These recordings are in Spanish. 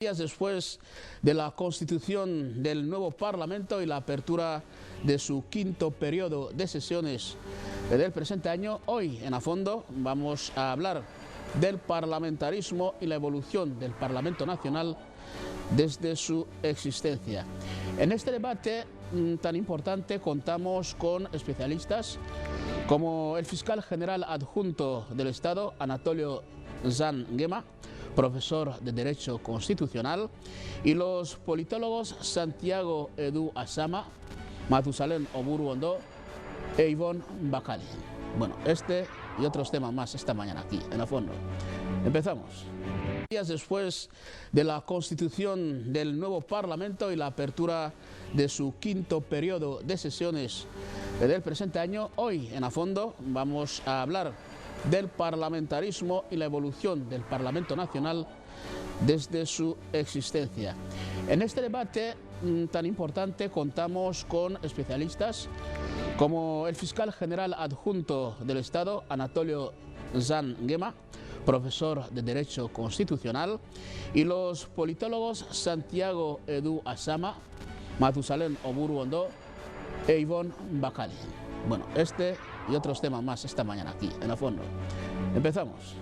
Días después de la constitución del nuevo Parlamento y la apertura de su quinto periodo de sesiones del presente año, hoy en A Fondo vamos a hablar del parlamentarismo y la evolución del Parlamento Nacional desde su existencia. En este debate tan importante contamos con especialistas como el fiscal general adjunto del Estado, Anatolio Zan Gema, profesor de Derecho Constitucional, y los politólogos Santiago Edu Asama, Matusalén Oburu Ondo e Ivonne Bacali. Bueno, este y otros temas más esta mañana aquí en A Fondo. Empezamos. Días después de la constitución del nuevo Parlamento y la apertura de su quinto periodo de sesiones del presente año, hoy en A Fondo vamos a hablar del parlamentarismo y la evolución del Parlamento Nacional desde su existencia. En este debate tan importante contamos con especialistas como el fiscal general adjunto del Estado, Anatolio Zan Gema, profesor de Derecho Constitucional, y los politólogos Santiago Edu Asama, Matusalén Oburu Ondo e Ivonne Bacali. Bueno, este y otros temas más esta mañana aquí en A Fondo. Empezamos.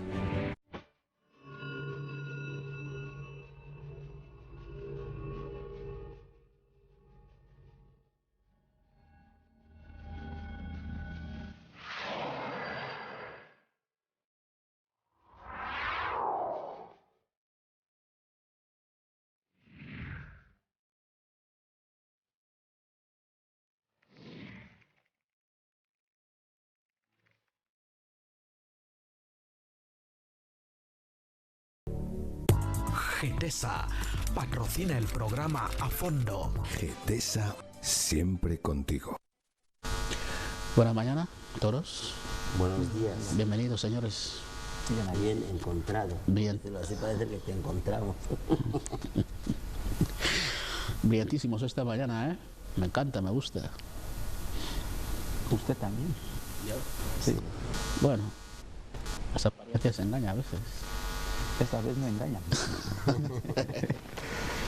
Getesa patrocina el programa A Fondo. Getesa, siempre contigo. Buenas mañanas, todos. Buenos días. Bienvenidos, señores. Bien encontrado. Bien. Así parece que te encontramos. Brillantísimos esta mañana, ¿eh? Me encanta, me gusta. ¿Usted también? ¿Yo? Sí. Bueno, las apariencias engañan a veces. Esta vez no engañan.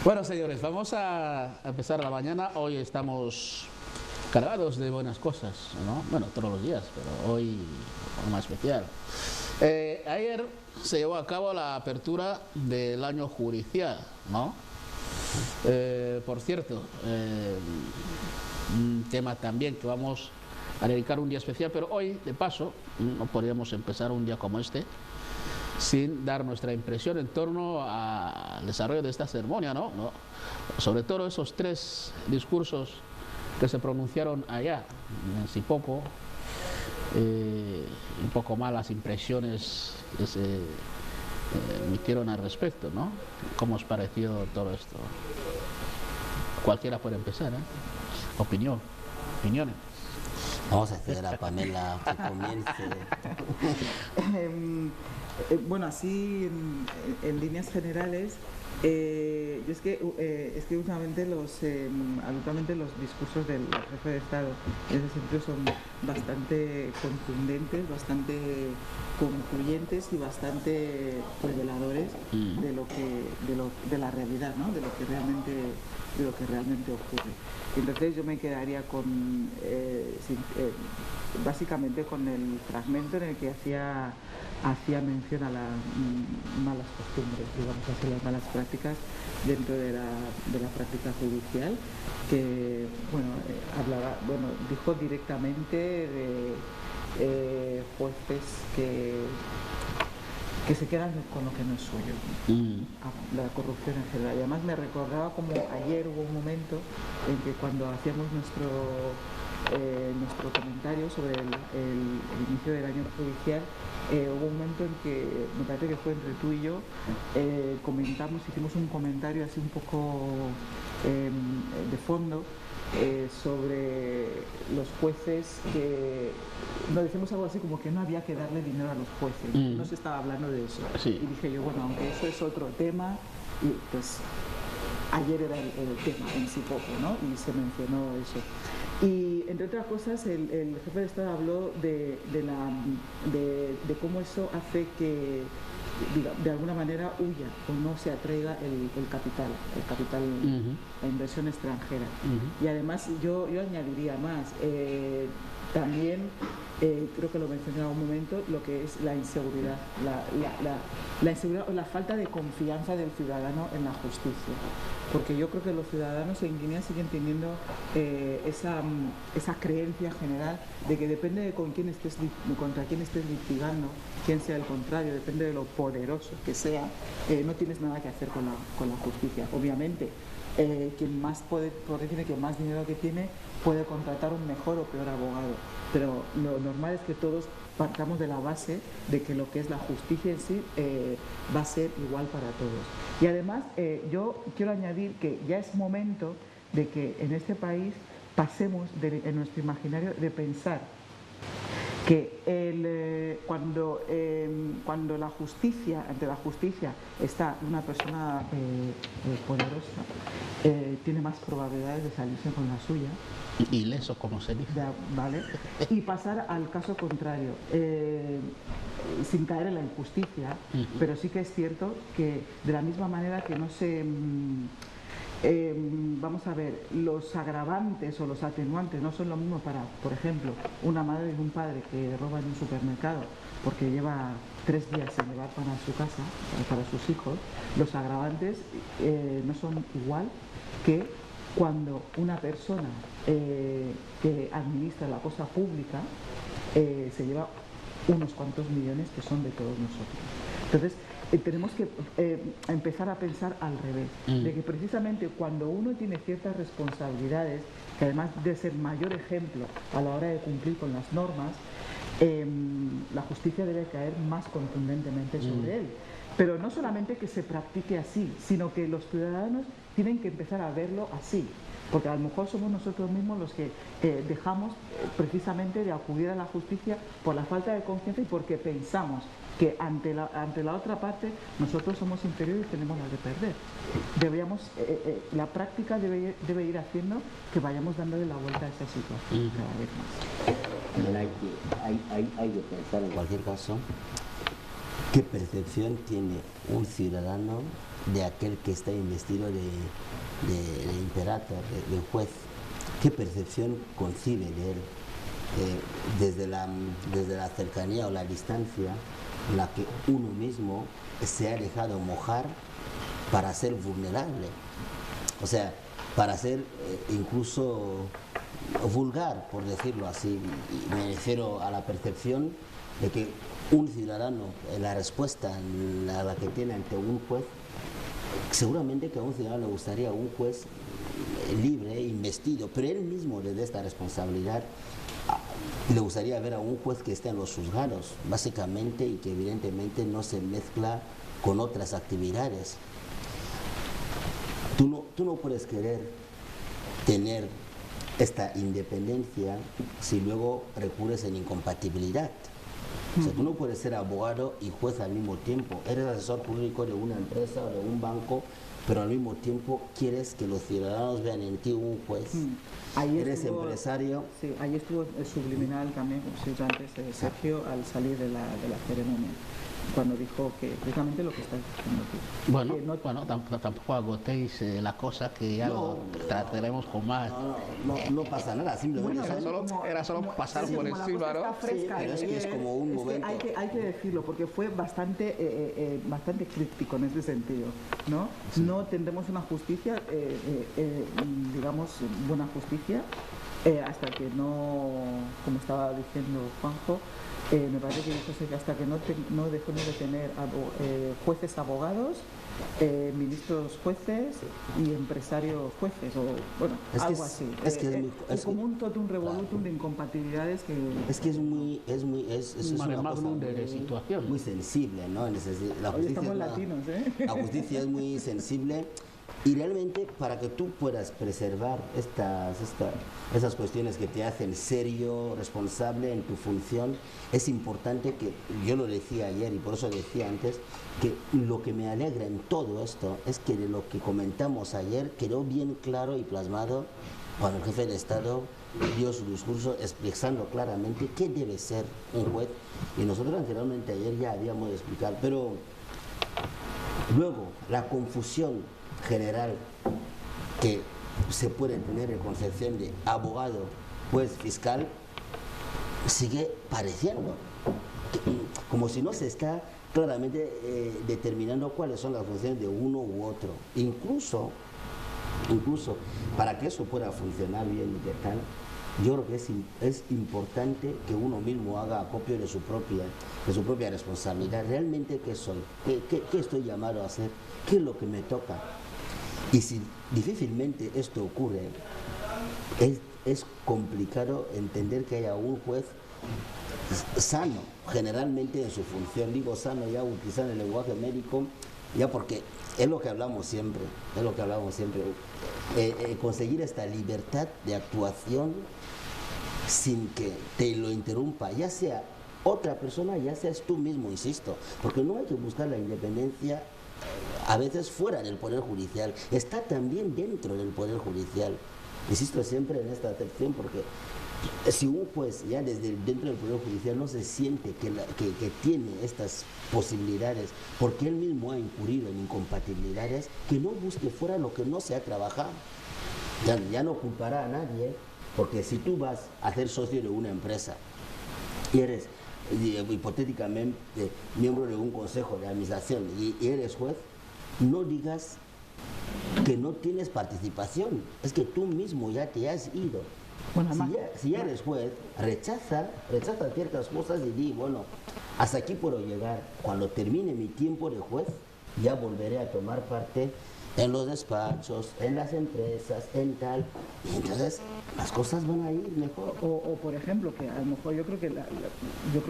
Bueno, señores, vamos a empezar la mañana. Hoy estamos cargados de buenas cosas, ¿no? Bueno, todos los días, pero hoy más especial. Ayer se llevó a cabo la apertura del año judicial, ¿no? Por cierto, un tema también que vamos a dedicar un día especial, pero hoy, de paso, no podríamos empezar un día como este sin dar nuestra impresión en torno al desarrollo de esta ceremonia, ¿no? Sobre todo esos tres discursos que se pronunciaron allá, en Sipoco, un poco más las impresiones que se emitieron al respecto, ¿no? ¿Cómo os pareció todo esto? Cualquiera puede empezar, ¿eh? Opiniones. Vamos a hacer a Pamela que comience. Bueno, así en líneas generales, yo es que últimamente habitualmente los discursos del jefe de Estado en ese sentido son bastante contundentes, bastante concluyentes y bastante reveladores de la realidad, ¿no? de lo que realmente ocurre. Entonces yo me quedaría básicamente con el fragmento en el que hacía mención a las malas costumbres, digamos así, las malas prácticas dentro de la práctica judicial, que dijo directamente de jueces que se quedan con lo que no es suyo, la corrupción en general. Y además me recordaba como ayer hubo un momento en que cuando hacíamos nuestro comentario sobre el inicio del año judicial, hubo un momento en que, me parece que fue entre tú y yo, hicimos un comentario así un poco de fondo sobre los jueces que nos decimos algo así como que no había que darle dinero a los jueces, no se estaba hablando de eso. Sí. Y dije yo, bueno, aunque eso es otro tema, y pues ayer era el tema en sí poco, ¿no? Y se mencionó eso. Y entre otras cosas el jefe de Estado habló de cómo eso hace que de alguna manera huya o no se atraiga el capital, la inversión extranjera. Y además yo añadiría más, también creo que lo mencioné en algún momento, lo que es la inseguridad, la inseguridad o la falta de confianza del ciudadano en la justicia. Porque yo creo que los ciudadanos en Guinea siguen teniendo esa creencia general de que depende de contra quién estés litigando, quién sea el contrario, depende de lo poderoso que sea, no tienes nada que hacer con la justicia. Obviamente, quien más poder tiene, quien más dinero que tiene, puede contratar un mejor o peor abogado. Pero lo normal es que todos partamos de la base de que lo que es la justicia en sí va a ser igual para todos. Y además yo quiero añadir que ya es momento de que en este país pasemos en nuestro imaginario de pensar que cuando la justicia, ante la justicia está una persona poderosa, tiene más probabilidades de salirse con la suya. Ileso, como se dice. ¿Vale? Y pasar al caso contrario, sin caer en la injusticia, pero sí que es cierto que de la misma manera que no se... vamos a ver, los agravantes o los atenuantes no son lo mismo para, por ejemplo, una madre y un padre que roban en un supermercado porque lleva 3 días sin llevar pan a su casa, para sus hijos. Los agravantes no son igual que cuando una persona que administra la cosa pública se lleva unos cuantos millones que son de todos nosotros. Entonces, tenemos que empezar a pensar al revés, de que precisamente cuando uno tiene ciertas responsabilidades, que además de ser mayor ejemplo a la hora de cumplir con las normas, la justicia debe caer más contundentemente sobre él. Pero no solamente que se practique así, sino que los ciudadanos tienen que empezar a verlo así. Porque a lo mejor somos nosotros mismos los que dejamos precisamente de acudir a la justicia por la falta de confianza y porque pensamos que ante la otra parte nosotros somos inferiores y tenemos la de perder. La práctica debe ir haciendo que vayamos dándole la vuelta a esa situación cada vez más. Hay que pensar en cualquier caso qué percepción tiene un ciudadano de aquel que está investido de imperator, de juez. ¿Qué percepción concibe de él? Desde la cercanía o la distancia en la que uno mismo se ha dejado mojar para ser vulnerable, o sea, para ser incluso vulgar, por decirlo así. Y me refiero a la percepción de que un ciudadano, la respuesta a la que tiene ante un juez, seguramente que a un ciudadano le gustaría un juez libre, investido, pero él mismo desde esta responsabilidad le gustaría ver a un juez que esté en los juzgados, básicamente, y que evidentemente no se mezcla con otras actividades. Tú no puedes querer tener esta independencia si luego recurres en incompatibilidad. O sea, tú no puedes ser abogado y juez al mismo tiempo. Eres asesor jurídico de una empresa o de un banco, pero al mismo tiempo quieres que los ciudadanos vean en ti un juez. Eres empresario. Sí, ahí estuvo el subliminal también, como se dicho antes, Sergio, al salir de la ceremonia, cuando dijo que precisamente lo que estás diciendo tú. Bueno, tampoco agotéis la cosa, que ya lo trataremos con más. No pasa nada, simplemente era solo pasar por encima, ¿no? Pero es que es como un momento. Hay que decirlo, porque fue bastante críptico en ese sentido, ¿no? Sí. No tendremos una justicia, digamos, buena justicia, hasta que no, como estaba diciendo Juanjo, me parece que dijo que hasta que no dejemos de tener jueces abogados, ministros jueces y empresarios jueces, o bueno, algo así. Es como un totum revolutum de incompatibilidades que... Es que es una cosa situación muy sensible, ¿no? Hoy estamos latinos, ¿eh? La justicia es muy sensible. Y realmente para que tú puedas preservar esas cuestiones que te hacen serio, responsable en tu función, es importante que, yo lo decía ayer y por eso decía antes, que lo que me alegra en todo esto es que de lo que comentamos ayer quedó bien claro y plasmado cuando el jefe de Estado dio su discurso expresando claramente qué debe ser un juez. Y nosotros anteriormente ayer ya habíamos explicado, pero Luego, la confusión general que se puede tener en concepción de abogado, juez, fiscal, sigue pareciendo, como si no se está claramente determinando cuáles son las funciones de uno u otro. Incluso para que eso pueda funcionar bien y tal, yo creo que es importante que uno mismo haga acopio de su propia responsabilidad. ¿Realmente qué soy? ¿Qué estoy llamado a hacer? ¿Qué es lo que me toca? Y si difícilmente esto ocurre, es complicado entender que haya un juez sano, generalmente en su función. Digo sano ya utilizando el lenguaje médico, ya porque es lo que hablamos siempre, conseguir esta libertad de actuación sin que te lo interrumpa, ya sea otra persona, ya seas tú mismo, insisto, porque no hay que buscar la independencia a veces fuera del Poder Judicial, está también dentro del Poder Judicial. Insisto siempre en esta acepción, porque si un juez ya desde dentro del Poder Judicial no se siente que tiene estas posibilidades, porque él mismo ha incurrido en incompatibilidades, que no busque fuera lo que no se ha trabajado. Ya no culpará a nadie, porque si tú vas a ser socio de una empresa y eres hipotéticamente miembro de un consejo de administración y eres juez, no digas que no tienes participación, es que tú mismo ya te has ido. Bueno, si ya eres juez, rechaza ciertas cosas y di, bueno, hasta aquí puedo llegar. Cuando termine mi tiempo de juez, ya volveré a tomar parte en los despachos, en las empresas, en tal. Y entonces las cosas van a ir mejor. O por ejemplo, que a lo mejor yo creo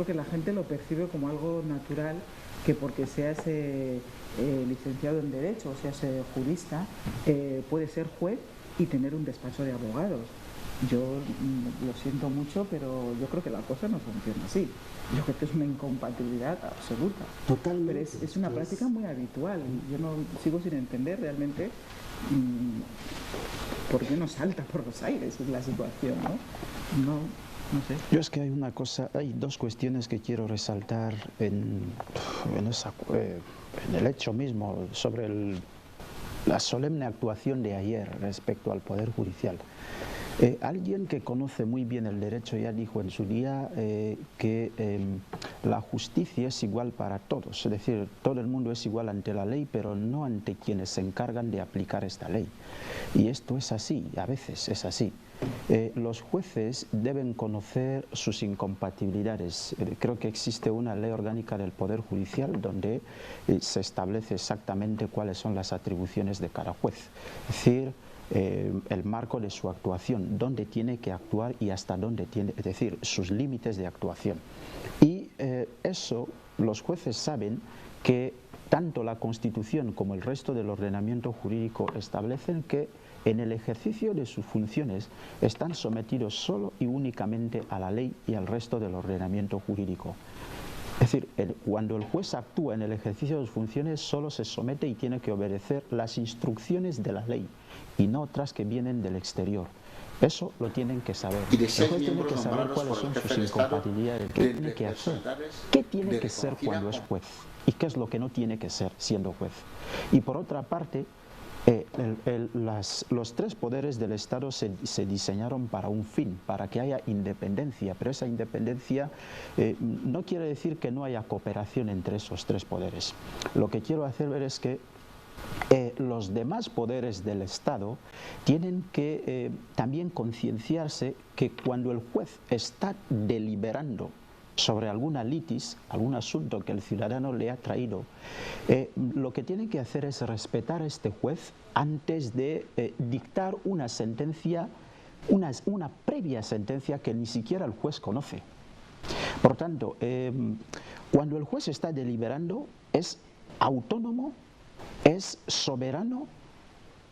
que la gente lo percibe como algo natural, que porque seas licenciado en Derecho o seas jurista, puedes ser juez y tener un despacho de abogados. Yo lo siento mucho, pero yo creo que la cosa no funciona así. Yo creo que es una incompatibilidad absoluta. Totalmente. Pero es una práctica muy habitual. Yo no sigo sin entender realmente por qué no salta por los aires la situación, ¿no? No sé. Yo es que hay dos cuestiones que quiero resaltar en el hecho mismo sobre la solemne actuación de ayer respecto al Poder Judicial. Alguien que conoce muy bien el derecho ya dijo en su día que la justicia es igual para todos, es decir, todo el mundo es igual ante la ley, pero no ante quienes se encargan de aplicar esta ley. Y esto es así, a veces es así. Los jueces deben conocer sus incompatibilidades. Creo que existe una ley orgánica del Poder Judicial donde se establece exactamente cuáles son las atribuciones de cada juez. Es decir, el marco de su actuación, dónde tiene que actuar y hasta dónde tiene, es decir, sus límites de actuación. Y eso los jueces saben que tanto la Constitución como el resto del ordenamiento jurídico establecen que en el ejercicio de sus funciones están sometidos solo y únicamente a la ley y al resto del ordenamiento jurídico. Es decir, cuando el juez actúa en el ejercicio de sus funciones solo se somete y tiene que obedecer las instrucciones de la ley y no otras que vienen del exterior. Eso lo tienen que saber. El juez tiene que saber cuáles son sus incompatibilidades, qué tiene que hacer, qué tiene que ser cuando es juez y qué es lo que no tiene que ser siendo juez. Y por otra parte, los tres poderes del Estado se diseñaron para un fin, para que haya independencia, pero esa independencia no quiere decir que no haya cooperación entre esos tres poderes. Lo que quiero hacer ver es que los demás poderes del Estado tienen que también concienciarse que cuando el juez está deliberando sobre alguna litis, algún asunto que el ciudadano le ha traído, lo que tiene que hacer es respetar a este juez antes de dictar una sentencia, una previa sentencia que ni siquiera el juez conoce. Por tanto, cuando el juez está deliberando es autónomo, es soberano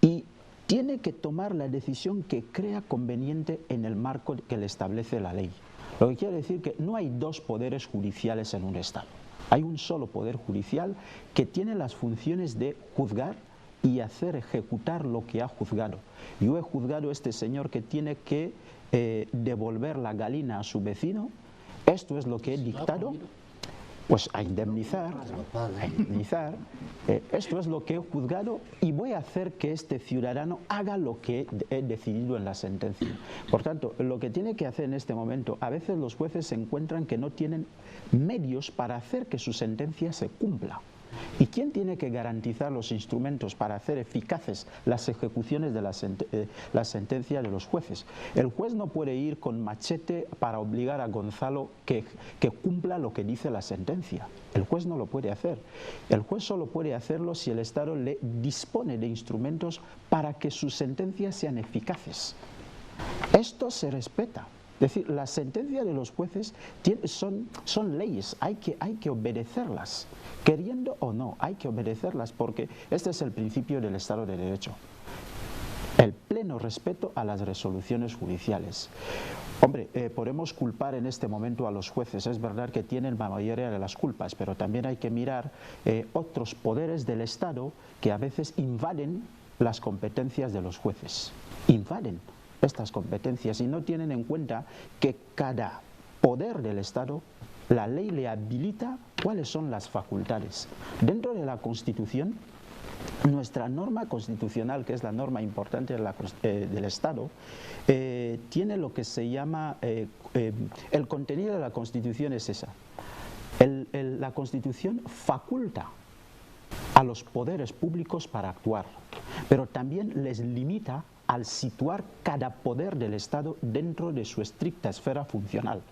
y tiene que tomar la decisión que crea conveniente en el marco que le establece la ley. Lo que quiere decir que no hay dos poderes judiciales en un Estado. Hay un solo poder judicial que tiene las funciones de juzgar y hacer ejecutar lo que ha juzgado. Yo he juzgado a este señor que tiene que devolver la gallina a su vecino. Esto es lo que he dictado. pues a indemnizar, esto es lo que he juzgado y voy a hacer que este ciudadano haga lo que he decidido en la sentencia. Por tanto, lo que tiene que hacer en este momento, a veces los jueces se encuentran que no tienen medios para hacer que su sentencia se cumpla. ¿Y quién tiene que garantizar los instrumentos para hacer eficaces las ejecuciones de la sentencia de los jueces? El juez no puede ir con machete para obligar a Gonzalo que cumpla lo que dice la sentencia. El juez no lo puede hacer. El juez solo puede hacerlo si el Estado le dispone de instrumentos para que sus sentencias sean eficaces. Esto se respeta. Es decir, las sentencias de los jueces son leyes, hay que obedecerlas. Queriendo o no, hay que obedecerlas porque este es el principio del Estado de Derecho. El pleno respeto a las resoluciones judiciales. Hombre, podemos culpar en este momento a los jueces, es verdad que tienen la mayoría de las culpas, pero también hay que mirar otros poderes del Estado que a veces invaden las competencias de los jueces. Invaden estas competencias y no tienen en cuenta que cada poder del Estado, la ley le habilita cuáles son las facultades. Dentro de la Constitución, nuestra norma constitucional, que es la norma importante del Estado, tiene lo que se llama, el contenido de la Constitución es esa. La Constitución faculta a los poderes públicos para actuar, pero también les limita al situar cada poder del Estado dentro de su estricta esfera funcional.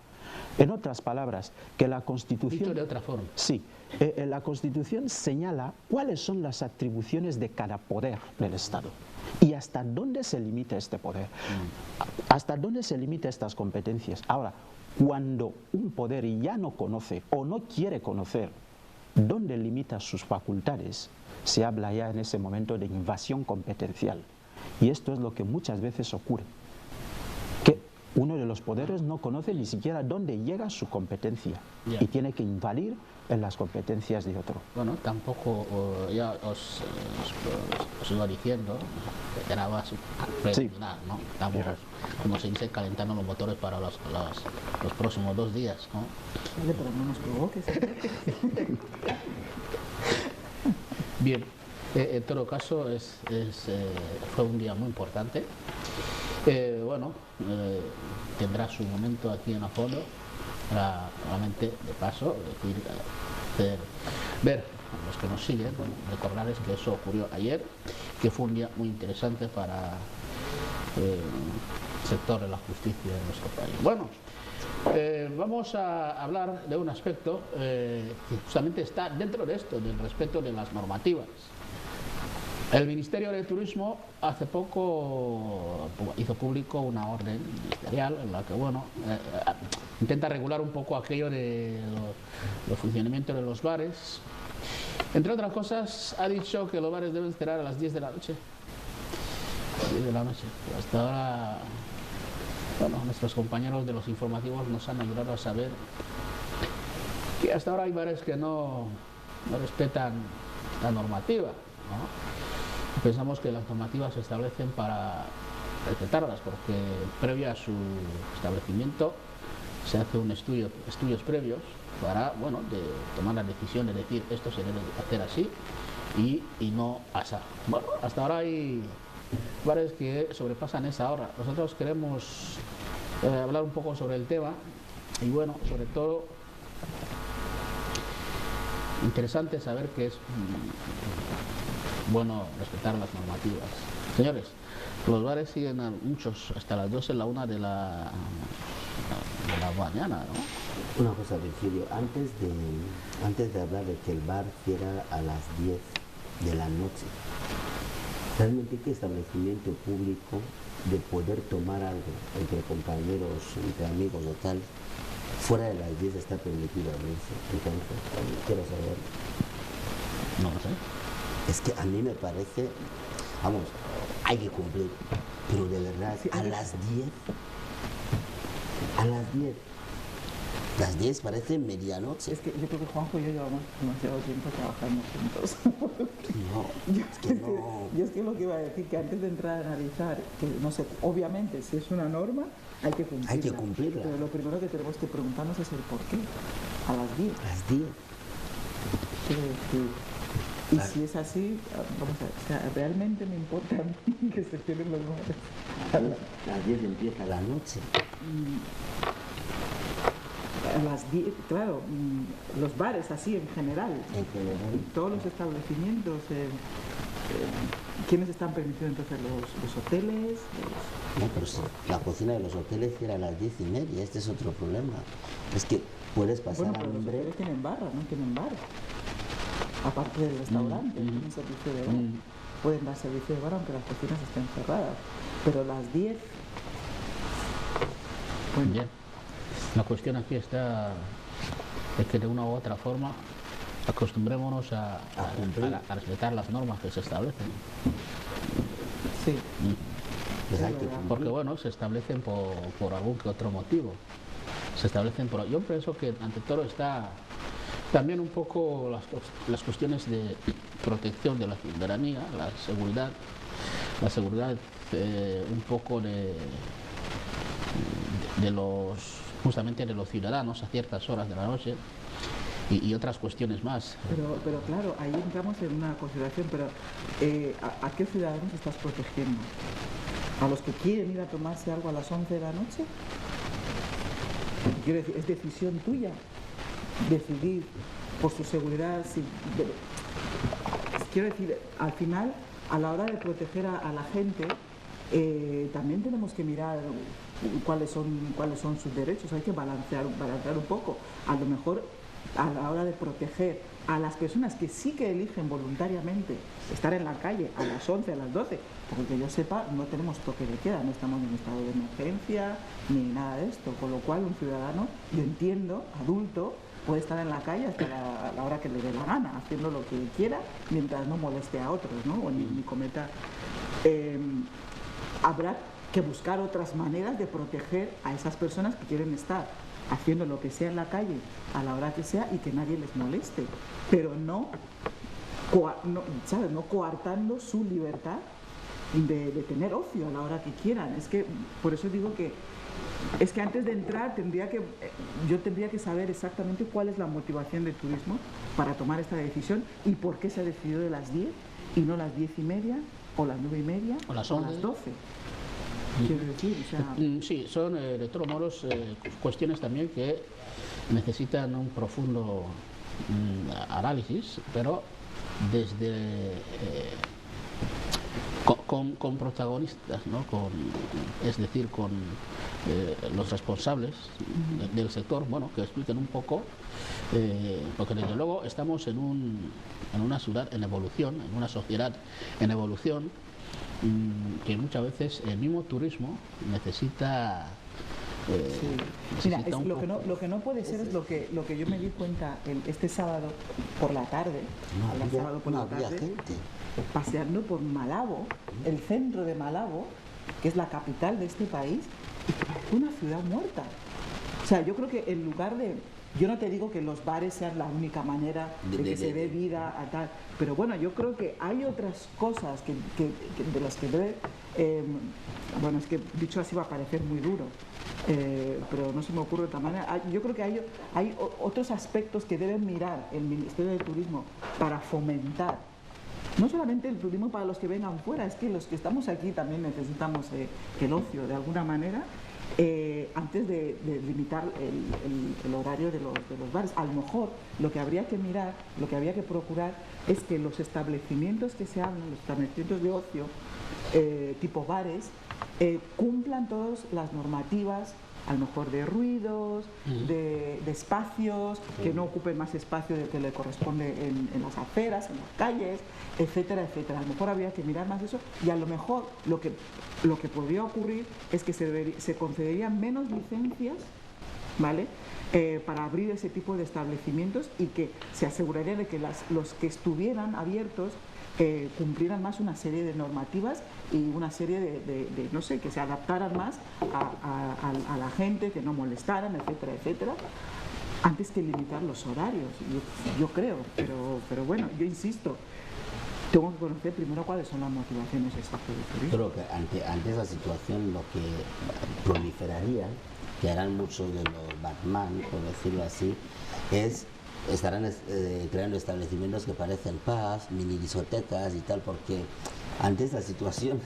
En otras palabras, que la Constitución... Dicho de otra forma. Sí, la Constitución señala cuáles son las atribuciones de cada poder del Estado y hasta dónde se limita este poder, hasta dónde se limitan estas competencias. Ahora, cuando un poder ya no conoce o no quiere conocer dónde limita sus facultades, se habla ya en ese momento de invasión competencial. Y esto es lo que muchas veces ocurre, que uno de los poderes no conoce ni siquiera dónde llega su competencia y tiene que invadir en las competencias de otro. Bueno, tampoco, ya os iba diciendo, era más preliminar, ¿no? Estamos, como se dice, calentando los motores para los próximos 2 días, ¿no? Vale, pero no nos provoques. Bien. En todo caso, fue un día muy importante. Tendrá su momento aquí en Afondo, realmente de paso, ver a los que nos siguen, recordarles que eso ocurrió ayer, que fue un día muy interesante para el sector de la justicia de nuestro país. Bueno, vamos a hablar de un aspecto que justamente está dentro de esto, del respeto de las normativas. El Ministerio de Turismo hace poco hizo público una orden ministerial en la que, intenta regular un poco aquello de los funcionamientos de los bares. Entre otras cosas, ha dicho que los bares deben cerrar a las 10 de la noche. 10 de la noche. Hasta ahora, nuestros compañeros de los informativos nos han ayudado a saber que hasta ahora hay bares que no respetan la normativa, ¿no? Pensamos que las normativas se establecen para respetarlas, porque previo a su establecimiento se hace estudios previos para, de tomar la decisión de decir esto se debe hacer así y no así. Bueno, hasta ahora hay bares que sobrepasan esa hora. Nosotros queremos hablar un poco sobre el tema y sobre todo interesante saber que es bueno respetar las normativas. Señores, los bares siguen a muchos hasta las 12, la 1 de la mañana, ¿no? Una cosa, Virgilio, antes de hablar de que el bar cierra a las 10 de la noche, ¿realmente qué establecimiento público de poder tomar algo entre compañeros, entre amigos o tal, fuera de las 10 está permitido abrirse? Entonces, quiero saber. No lo sé. Es que a mí me parece, hay que cumplir, pero de verdad, a las 10, las 10 parece medianoche. Es que yo creo que Juanjo y yo llevamos demasiado tiempo trabajando juntos. No, es que no. Yo es que lo que iba a decir, que antes de entrar a analizar, que no sé, obviamente si es una norma, hay que cumplirla. Hay que cumplirla. Pero lo primero que tenemos que preguntarnos es el por qué. a las 10. A las 10. Quiero decir, y si es así, vamos a ver, o sea, realmente me importa a mí que se cierren los bares. A las 10 empieza la noche. A las 10, claro, los bares así en general. En general. Todos los establecimientos. ¿Quiénes están permitidos entonces? ¿Los hoteles? No, pero sí, la cocina de los hoteles cierra a las 10:30. Este es otro problema. Es que puedes pasar Bueno, pero los hambre. hoteles tienen barra, no tienen bar. Aparte del restaurante, tienen servicio de bar. Pueden dar servicio de bar aunque las cocinas estén cerradas. Pero las 10... Bueno, Bien. La cuestión aquí está es que de una u otra forma acostumbrémonos a respetar las normas que se establecen. sí. Pues hay que verdad. cumplir. Porque bueno, se establecen por algún que otro motivo. Se establecen por... Yo pienso que ante todo está también un poco las cuestiones de protección de la ciudadanía, la seguridad un poco de los, justamente de los ciudadanos a ciertas horas de la noche y otras cuestiones más. Pero claro, ahí entramos en una consideración, pero ¿a qué ciudadanos estás protegiendo? ¿A los que quieren ir a tomarse algo a las 11 de la noche? Quiero decir, es decisión tuya decidir por su seguridad. Quiero decir, al final, a la hora de proteger a la gente, también tenemos que mirar cuáles son sus derechos. Hay que balancear un poco. A lo mejor, a la hora de proteger a las personas que sí que eligen voluntariamente estar en la calle a las 11, a las 12, porque que yo sepa, no tenemos toque de queda, no estamos en estado de emergencia ni nada de esto, con lo cual un ciudadano, yo entiendo, adulto, puede estar en la calle hasta la hora que le dé la gana, haciendo lo que quiera, mientras no moleste a otros, ¿no? O ni cometa... habrá que buscar otras maneras de proteger a esas personas que quieren estar haciendo lo que sea en la calle a la hora que sea y que nadie les moleste, pero no coartando su libertad de tener ocio a la hora que quieran. Es que por eso digo que es que antes de entrar yo tendría que saber exactamente cuál es la motivación del turismo para tomar esta decisión y por qué se ha decidido de las 10 y no las 10:30 o las 9:30 O las o las 12. Quiero decir, o sea, Sí, son de todos modos cuestiones también que necesitan un profundo análisis, pero desde con protagonistas, ¿no? Es decir, con los responsables del sector, bueno, que expliquen un poco, porque desde luego estamos en una ciudad en evolución, en una sociedad en evolución, que muchas veces el mismo turismo necesita... Mira, lo que no puede ser es lo que yo me di cuenta este sábado por la tarde, había gente. paseando por Malabo, el centro de Malabo, que es la capital de este país, y que parece una ciudad muerta. O sea, yo creo que en lugar de... Yo no te digo que los bares sean la única manera de que se dé vida a tal, pero bueno, yo creo que hay otras cosas de las que debe... bueno, es que dicho así va a parecer muy duro, pero no se me ocurre de otra manera. Yo creo que hay otros aspectos que deben mirar el Ministerio de Turismo para fomentar no solamente el turismo para los que vengan fuera, es que los que estamos aquí también necesitamos el ocio de alguna manera. Antes de limitar el horario de los bares. A lo mejor lo que habría que mirar, lo que habría que procurar es que los establecimientos que se hablan, los establecimientos de ocio, tipo bares, cumplan todas las normativas, a lo mejor de ruidos, de espacios, que no ocupen más espacio del que le corresponde en las aceras, en las calles, etcétera, etcétera. A lo mejor habría que mirar más eso y a lo mejor lo que podría ocurrir es que se concederían menos licencias, ¿vale? Para abrir ese tipo de establecimientos y que se aseguraría de que los que estuvieran abiertos cumplieran más una serie de normativas y una serie de no sé, que se adaptaran más a la gente, que no molestaran, etcétera, etcétera, antes que limitar los horarios, yo creo, pero bueno, yo insisto, tengo que conocer primero cuáles son las motivaciones exactas del turismo. Creo que ante esa situación lo que proliferaría que harán muchos de los Batman, por decirlo así, estarán creando establecimientos que parecen pubs, mini discotecas y tal, porque ante esta situación,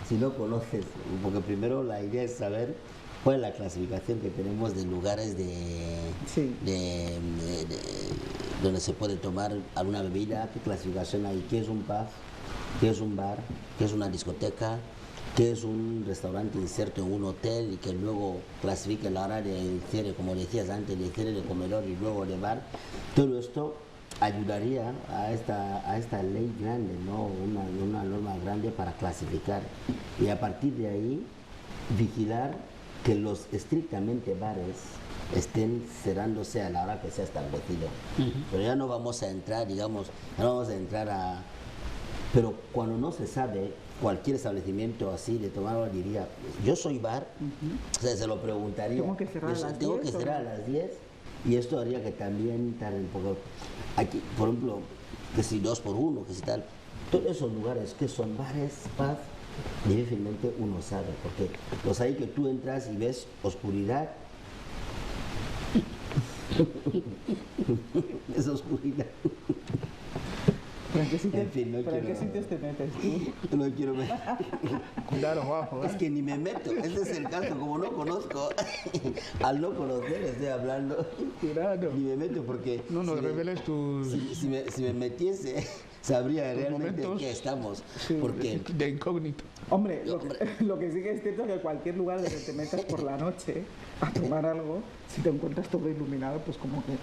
si no conoces, porque primero la idea es saber cuál es la clasificación que tenemos de lugares donde se puede tomar alguna bebida, qué clasificación hay, qué es un pub, qué es un bar, qué es una discoteca, qué es un restaurante inserto en un hotel y que luego clasifique la hora de cierre, como decías antes, de cierre de comedor y luego de bar. Todo esto ayudaría a esta ley grande, ¿no? Una norma grande para clasificar y a partir de ahí vigilar que los estrictamente bares estén cerrándose a la hora que se ha establecido. Pero ya no vamos a entrar, digamos, ya no vamos a entrar a... Pero cuando no se sabe, cualquier establecimiento así de tomar agua diría, yo soy bar, o sea, se lo preguntaría. ¿Tengo que cerrar a las 10? Tengo que cerrar a las 10 y esto haría que también tarde un poco. Aquí, por ejemplo, que si 2 por 1, que si tal, todos esos lugares que son bares, pubs, difícilmente uno sabe, porque los hay que tú entras y ves oscuridad. Es oscuridad. ¿Pero en qué sitio, En fin, no ¿pero en quiero- qué sitios te metes tú? No quiero ver. Cuidado, Juanjo. Es que ni me meto, ese es el caso, como no conozco, al no conocer estoy hablando, Cuidado. ni me meto porque No nos si me- reveles tus si me metiese, sabría realmente momentos. que estamos, sí, porque de incógnito. Hombre, lo que sí que es cierto es que cualquier lugar donde te metas por la noche a tomar algo, si te encuentras todo iluminado, pues como que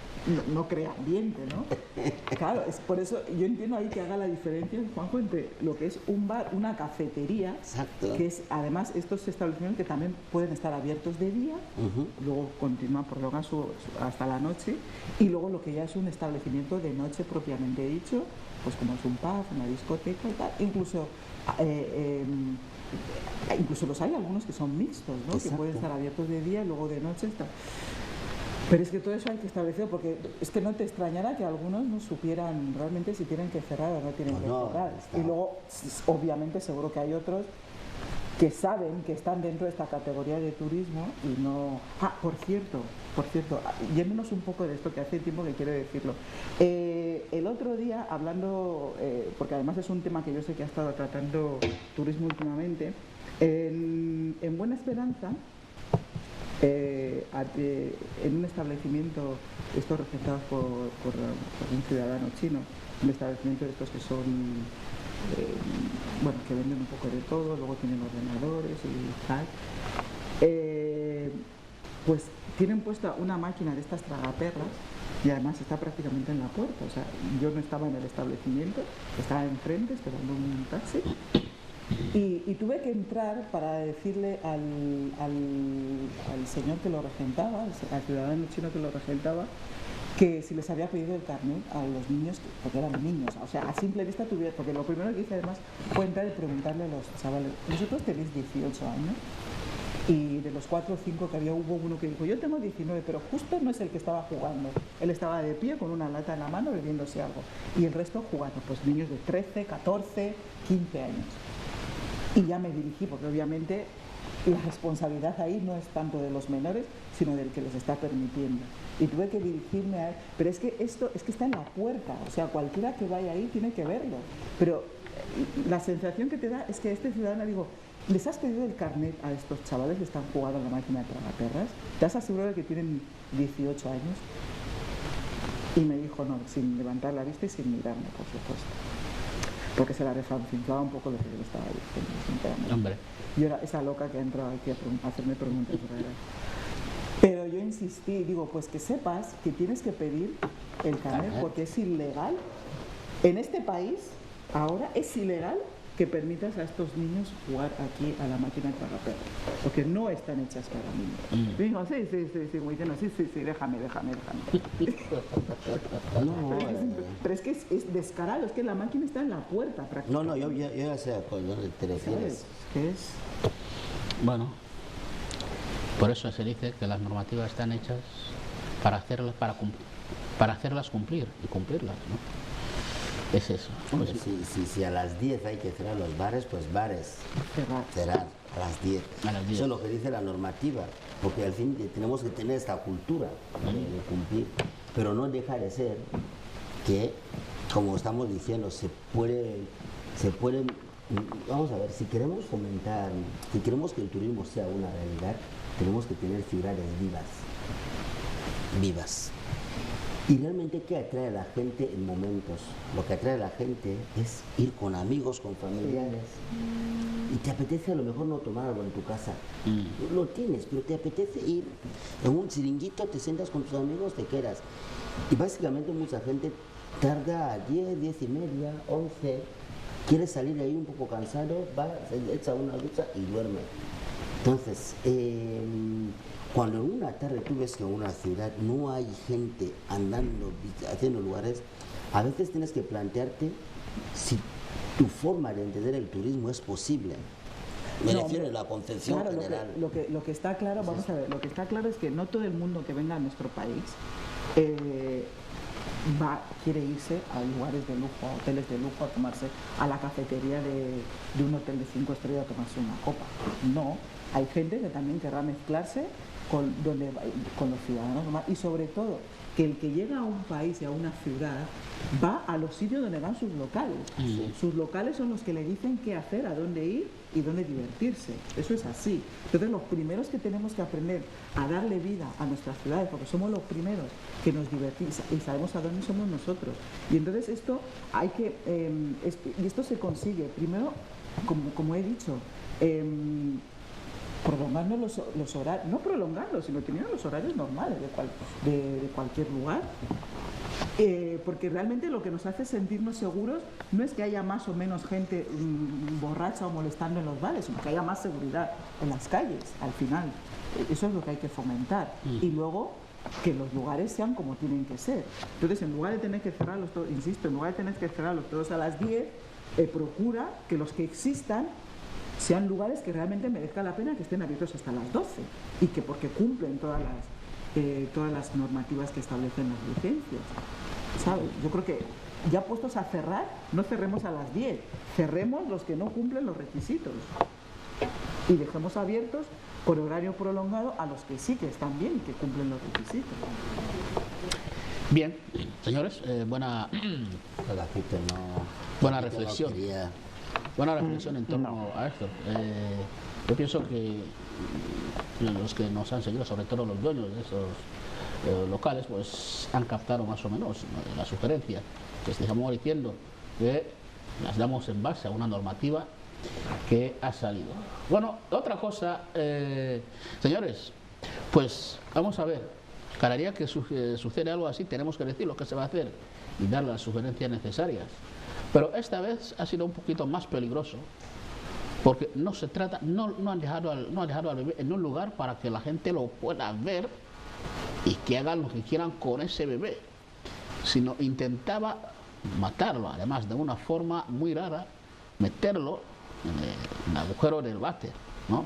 no crea ambiente, ¿no? Claro, es por eso yo entiendo ahí que haga la diferencia, Juanjo, entre lo que es un bar, una cafetería, Exacto. que es además estos establecimientos que también pueden estar abiertos de día, luego continúan, prolongan hasta la noche, y luego lo que ya es un establecimiento de noche propiamente dicho, pues como es un pub, una discoteca y tal, incluso los hay algunos que son mixtos, ¿no? Que Exacto. pueden estar abiertos de día y luego de noche está. Pero es que todo eso hay que establecerlo, porque es que no te extrañará que algunos no supieran realmente si tienen que cerrar o no tienen que No, cerrar. está. Y luego, obviamente, seguro que hay otros que saben que están dentro de esta categoría de turismo y no... Ah, por cierto, yéndonos un poco de esto, que hace tiempo que quiero decirlo. El otro día, hablando, porque además es un tema que yo sé que ha estado tratando turismo últimamente, en Buena Esperanza, en un establecimiento, esto regentado por un ciudadano chino, un establecimiento de estos que son, bueno, que venden un poco de todo, luego tienen ordenadores y tal, pues tienen puesta una máquina de estas tragaperras y además está prácticamente en la puerta. O sea, yo no estaba en el establecimiento, estaba enfrente esperando un taxi. Y tuve que entrar para decirle al señor que lo regentaba, al ciudadano chino que lo regentaba, que si les había pedido el carnet a los niños, porque eran niños, o sea, a simple vista tuviera, porque lo primero que hice además fue entrar y preguntarle a los chavales, ¿vosotros tenéis 18 años? Y de los 4 o 5 que había, hubo uno que dijo, yo tengo 19, pero justo no es el que estaba jugando. Él estaba de pie con una lata en la mano bebiéndose algo. Y el resto jugando, pues niños de 13, 14, 15 años. Y ya me dirigí, porque obviamente la responsabilidad ahí no es tanto de los menores, sino del que les está permitiendo. Y tuve que dirigirme a él. Pero es que esto es que está en la puerta, o sea, cualquiera que vaya ahí tiene que verlo. Pero la sensación que te da es que este ciudadano, digo, ¿les has pedido el carnet a estos chavales que están jugando a la máquina de tragaperras? ¿Te has asegurado de que tienen 18 años? Y me dijo no, sin levantar la vista y sin mirarme, por supuesto. Porque se la refancinaba un poco lo que yo le estaba diciendo, sinceramente. Hombre. Yo era esa loca que ha entrado aquí a hacerme preguntas raras. Pero yo insistí, digo, pues que sepas que tienes que pedir el carnet porque es ilegal. En este país, ahora es ilegal que permitas a estos niños jugar aquí a la máquina de tragaperras, porque no están hechas para niños. Y digo, sí, muy bien, sí, déjame. Pero es que es descarado, es que la máquina está en la puerta prácticamente. no, yo ya sé a dónde te refieres. ¿Qué es? Bueno, por eso se dice que las normativas están hechas para hacerlas cumplir y cumplirlas, ¿no? Es eso. Hombre, si a las 10 hay que cerrar los bares, pues bares, cerrar a las 10. Eso es lo que dice la normativa, porque al fin tenemos que tener esta cultura de cumplir, pero no deja de ser que, como estamos diciendo, se puede, vamos a ver, si queremos fomentar, si queremos que el turismo sea una realidad, tenemos que tener ciudades vivas. Y realmente, ¿qué atrae a la gente en momentos? Lo que atrae a la gente es ir con amigos, con familiares. Y te apetece a lo mejor no tomar algo en tu casa. Lo tienes, pero te apetece ir en un chiringuito, te sientas con tus amigos, te quedas. Y básicamente mucha gente tarda a 10, 10 y media, 11, quiere salir de ahí un poco cansado, va, se echa una ducha y duerme. Entonces, cuando en una tarde tú ves que en una ciudad no hay gente andando, haciendo lugares, a veces tienes que plantearte si tu forma de entender el turismo es posible. Me refiero a la concepción general. Lo que está claro, vamos a ver, lo que está claro es que no todo el mundo que venga a nuestro país quiere irse a lugares de lujo, a hoteles de lujo, a tomarse a la cafetería de un hotel de 5 estrellas a tomarse una copa. No, hay gente que también querrá mezclarse con los ciudadanos y sobre todo que el que llega a un país y a una ciudad va a los sitios donde van sus locales. Sus locales son los que le dicen qué hacer, a dónde ir y dónde divertirse. Eso es así. Entonces los primeros que tenemos que aprender a darle vida a nuestras ciudades, porque somos los primeros que nos divertimos y sabemos a dónde somos nosotros. Y entonces esto hay que y esto se consigue primero, como he dicho, prolongando los horarios, no prolongando, sino teniendo los horarios normales de cualquier lugar, porque realmente lo que nos hace sentirnos seguros no es que haya más o menos gente borracha o molestando en los bares, sino que haya más seguridad en las calles, al final. Eso es lo que hay que fomentar. Y luego que los lugares sean como tienen que ser. Entonces, en lugar de tener que cerrarlos todos, insisto, en lugar de tener que cerrarlos todos a las 10, procura que los que existan sean lugares que realmente merezca la pena que estén abiertos hasta las 12 y que porque cumplen todas las normativas que establecen las licencias, ¿sabes? Yo creo que ya puestos a cerrar, no cerremos a las 10, cerremos los que no cumplen los requisitos y dejemos abiertos por horario prolongado a los que sí que están bien y que cumplen los requisitos. Bien, señores, buena reflexión. Buena reflexión en torno a esto. Yo pienso que los que nos han seguido, sobre todo los dueños de esos locales, pues han captado más o menos la sugerencia que estamos diciendo, que las damos en base a una normativa que ha salido. Bueno, otra cosa, señores, pues vamos a ver, cada día que sucede algo así tenemos que decir lo que se va a hacer y dar las sugerencias necesarias. Pero esta vez ha sido un poquito más peligroso, porque no se trata, no han dejado al bebé en un lugar para que la gente lo pueda ver y que hagan lo que quieran con ese bebé, sino intentaba matarlo, además de una forma muy rara, meterlo en el agujero del váter, ¿no?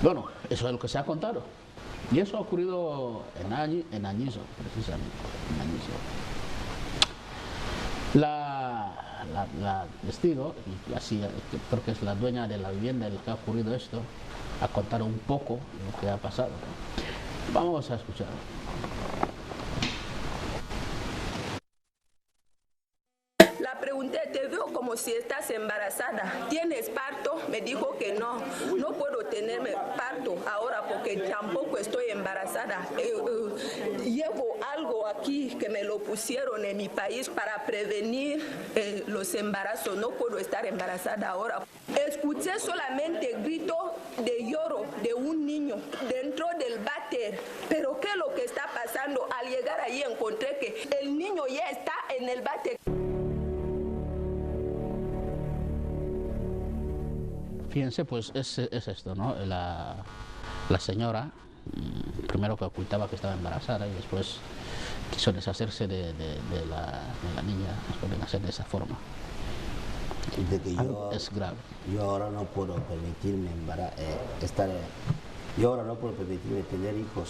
Bueno, eso es lo que se ha contado. Y eso ha ocurrido en Añizo, precisamente, en Añizo. La testigo, y así creo que es la dueña de la vivienda en la que ha ocurrido esto, ha contado un poco lo que ha pasado. Vamos a escuchar. La pregunté, te veo como si estás embarazada. ¿Tienes parto? Me dijo que no puedo tenerme parto ahora porque tampoco estoy embarazada. Llevo algo aquí que me lo pusieron en mi país para prevenir los embarazos. No puedo estar embarazada ahora. Escuché solamente grito de lloro de un niño dentro del váter. Pero ¿qué es lo que está pasando? Al llegar ahí encontré que el niño ya está en el váter. Fíjense, pues es esto, ¿no? La señora, primero que ocultaba que estaba embarazada y después quiso deshacerse de la niña, después de hacer de esa forma. De que es grave. Yo ahora no puedo permitirme estar Yo ahora no puedo permitirme tener hijos,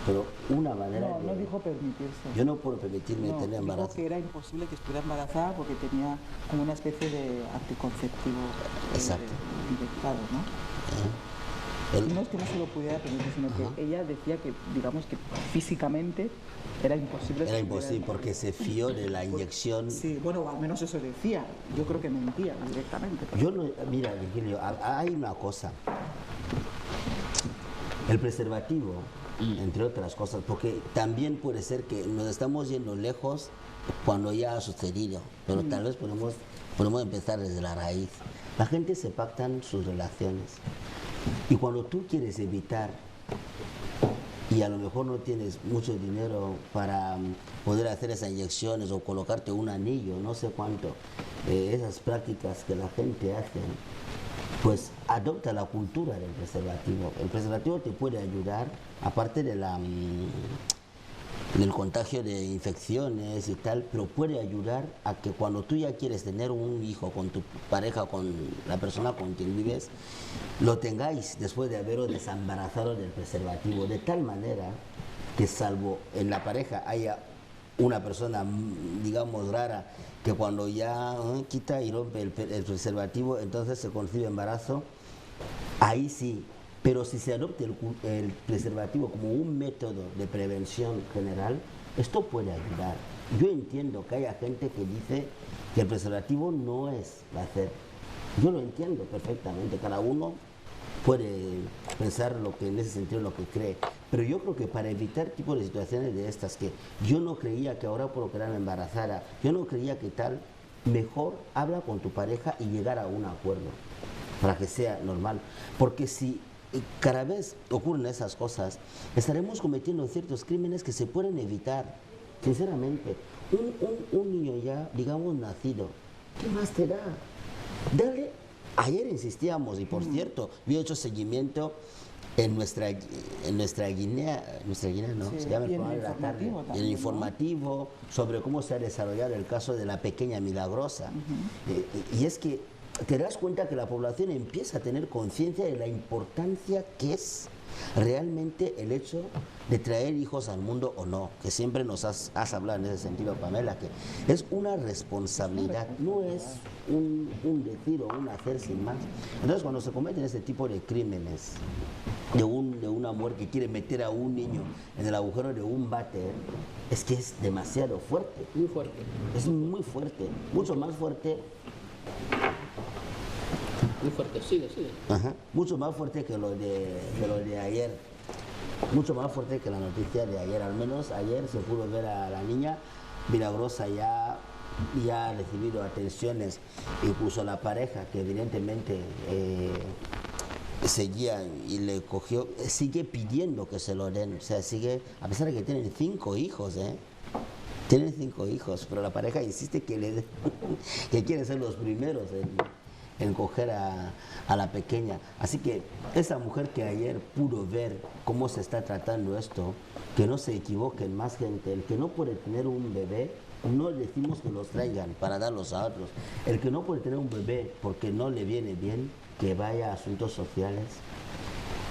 pero una manera No, de... no dijo permitirse. Yo no puedo permitirme No, tener dijo embarazo. que era imposible que estuviera embarazada porque tenía como una especie de anticonceptivo Exacto. inyectado, ¿no? Él- Y no es que no se lo pudiera permitir, sino que ella decía que, digamos que físicamente era imposible. Era que imposible estuviera porque se fió de la inyección. Sí, bueno, al menos eso decía. Yo creo que mentía directamente. Yo no, mira, Virgilio, hay una cosa. El preservativo, entre otras cosas, porque también puede ser que nos estamos yendo lejos cuando ya ha sucedido, pero tal vez podemos empezar desde la raíz. La gente se pactan sus relaciones y cuando tú quieres evitar y a lo mejor no tienes mucho dinero para poder hacer esas inyecciones o colocarte un anillo, no sé cuánto, esas prácticas que la gente hace, pues adopta la cultura del preservativo. El preservativo te puede ayudar, aparte de del contagio de infecciones y tal, pero puede ayudar a que cuando tú ya quieres tener un hijo con tu pareja, con la persona con quien vives, lo tengáis después de haberos desembarazado del preservativo, de tal manera que salvo en la pareja haya una persona, digamos, rara, que cuando ya quita y rompe el preservativo, entonces se concibe embarazo, ahí sí. Pero si se adopta el preservativo como un método de prevención general, esto puede ayudar. Yo entiendo que haya gente que dice que el preservativo no es placer. Yo lo entiendo perfectamente, cada uno puede pensar lo que en ese sentido lo que cree. Pero yo creo que para evitar tipo de situaciones de estas, que yo no creía que ahora puedo quedarme embarazada, yo no creía que tal, mejor habla con tu pareja y llegar a un acuerdo para que sea normal. Porque si cada vez ocurren esas cosas, estaremos cometiendo ciertos crímenes que se pueden evitar. Sinceramente, un niño ya, digamos, nacido, ¿qué más te da? Dale. Ayer insistíamos, y por cierto, yo he hecho seguimiento en nuestra Guinea, ¿no? Sí, Se llama el y en programa el de la tarde, informativo en también, el ¿no? informativo, sobre cómo se ha desarrollado el caso de la pequeña Milagrosa. Y es que te das cuenta que la población empieza a tener conciencia de la importancia que es realmente el hecho de traer hijos al mundo o no, que siempre nos has hablado en ese sentido, Pamela, que es una responsabilidad, no es un decir o un hacer sin más. Entonces, cuando se cometen este tipo de crímenes, de una mujer que quiere meter a un niño en el agujero de un váter, es que es demasiado fuerte. Muy fuerte. Es muy fuerte, mucho más fuerte. Muy fuerte, sigue. Ajá. Mucho más fuerte que lo de ayer, mucho más fuerte que la noticia de ayer. Al menos ayer se pudo ver a la niña Milagrosa ya ha recibido atenciones, incluso la pareja que evidentemente seguía y le cogió, sigue pidiendo que se lo den, o sea, sigue, a pesar de que tienen 5 hijos, tienen 5 hijos, pero la pareja insiste que que quieren ser los primeros en coger a la pequeña. Así que esa mujer que ayer pudo ver cómo se está tratando esto, que no se equivoquen más gente, el que no puede tener un bebé, no decimos que los traigan para darlos a otros. El que no puede tener un bebé porque no le viene bien, que vaya a asuntos sociales,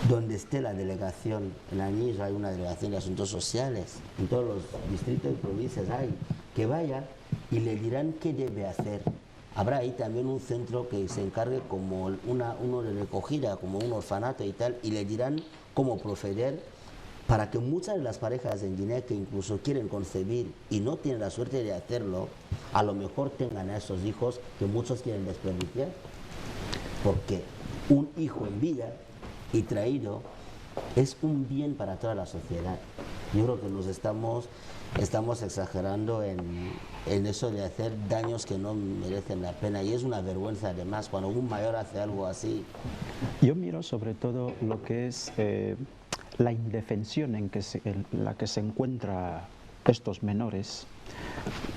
donde esté la delegación. En Añís hay una delegación de asuntos sociales, en todos los distritos y provincias hay, que vaya y le dirán qué debe hacer. Habrá ahí también un centro que se encargue como uno de recogida, como un orfanato y tal, y le dirán cómo proceder para que muchas de las parejas en Guinea que incluso quieren concebir y no tienen la suerte de hacerlo, a lo mejor tengan a esos hijos que muchos quieren desperdiciar. Porque un hijo en vida y traído es un bien para toda la sociedad. Yo creo que nos estamos exagerando en eso de hacer daños que no merecen la pena, y es una vergüenza además cuando un mayor hace algo así. Yo miro sobre todo lo que es la indefensión en la que se encuentran estos menores.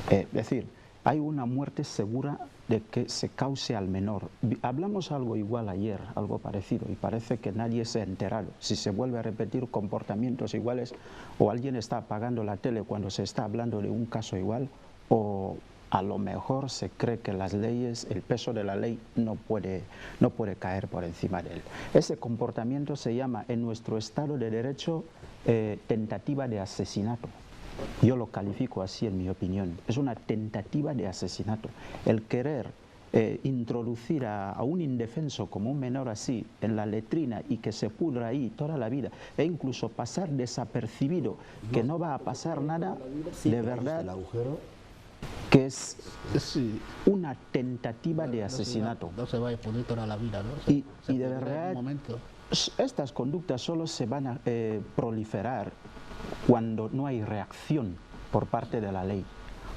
Es decir, hay una muerte segura de que se cause al menor. Hablamos algo igual ayer, algo parecido, y parece que nadie se ha enterado. Si se vuelve a repetir comportamientos iguales, o alguien está apagando la tele cuando se está hablando de un caso igual, o a lo mejor se cree que las leyes, el peso de la ley no puede caer por encima de él. Ese comportamiento se llama en nuestro Estado de Derecho tentativa de asesinato. Yo lo califico así en mi opinión. Es una tentativa de asesinato. El querer introducir a un indefenso como un menor así en la letrina y que se pudra ahí toda la vida e incluso pasar desapercibido, que no va a pasar nada, de verdad que es una tentativa de asesinato. No se va a poner toda la vida, ¿no? Y de verdad, estas conductas solo se van a proliferar cuando no hay reacción por parte de la ley,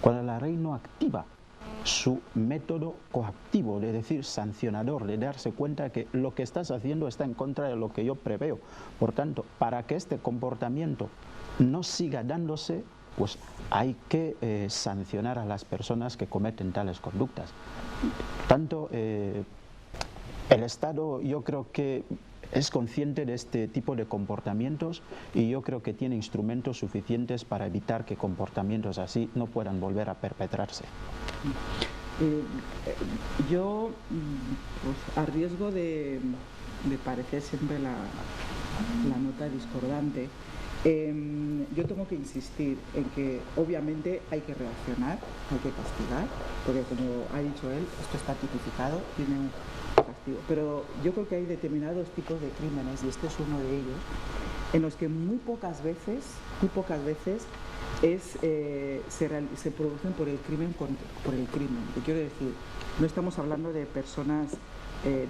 cuando la ley no activa su método coactivo, es decir, sancionador, de darse cuenta que lo que estás haciendo está en contra de lo que yo preveo. Por tanto, para que este comportamiento no siga dándose, pues hay que sancionar a las personas que cometen tales conductas. Tanto el Estado, yo creo que es consciente de este tipo de comportamientos y yo creo que tiene instrumentos suficientes para evitar que comportamientos así no puedan volver a perpetrarse. Yo, pues, a riesgo de parecer siempre la nota discordante, yo tengo que insistir en que obviamente hay que reaccionar, hay que castigar, porque como ha dicho él, esto está tipificado, tiene un castigo. Pero yo creo que hay determinados tipos de crímenes, y este es uno de ellos, en los que muy pocas veces se producen por el crimen. ¿Qué quiero decir? No estamos hablando de personas, de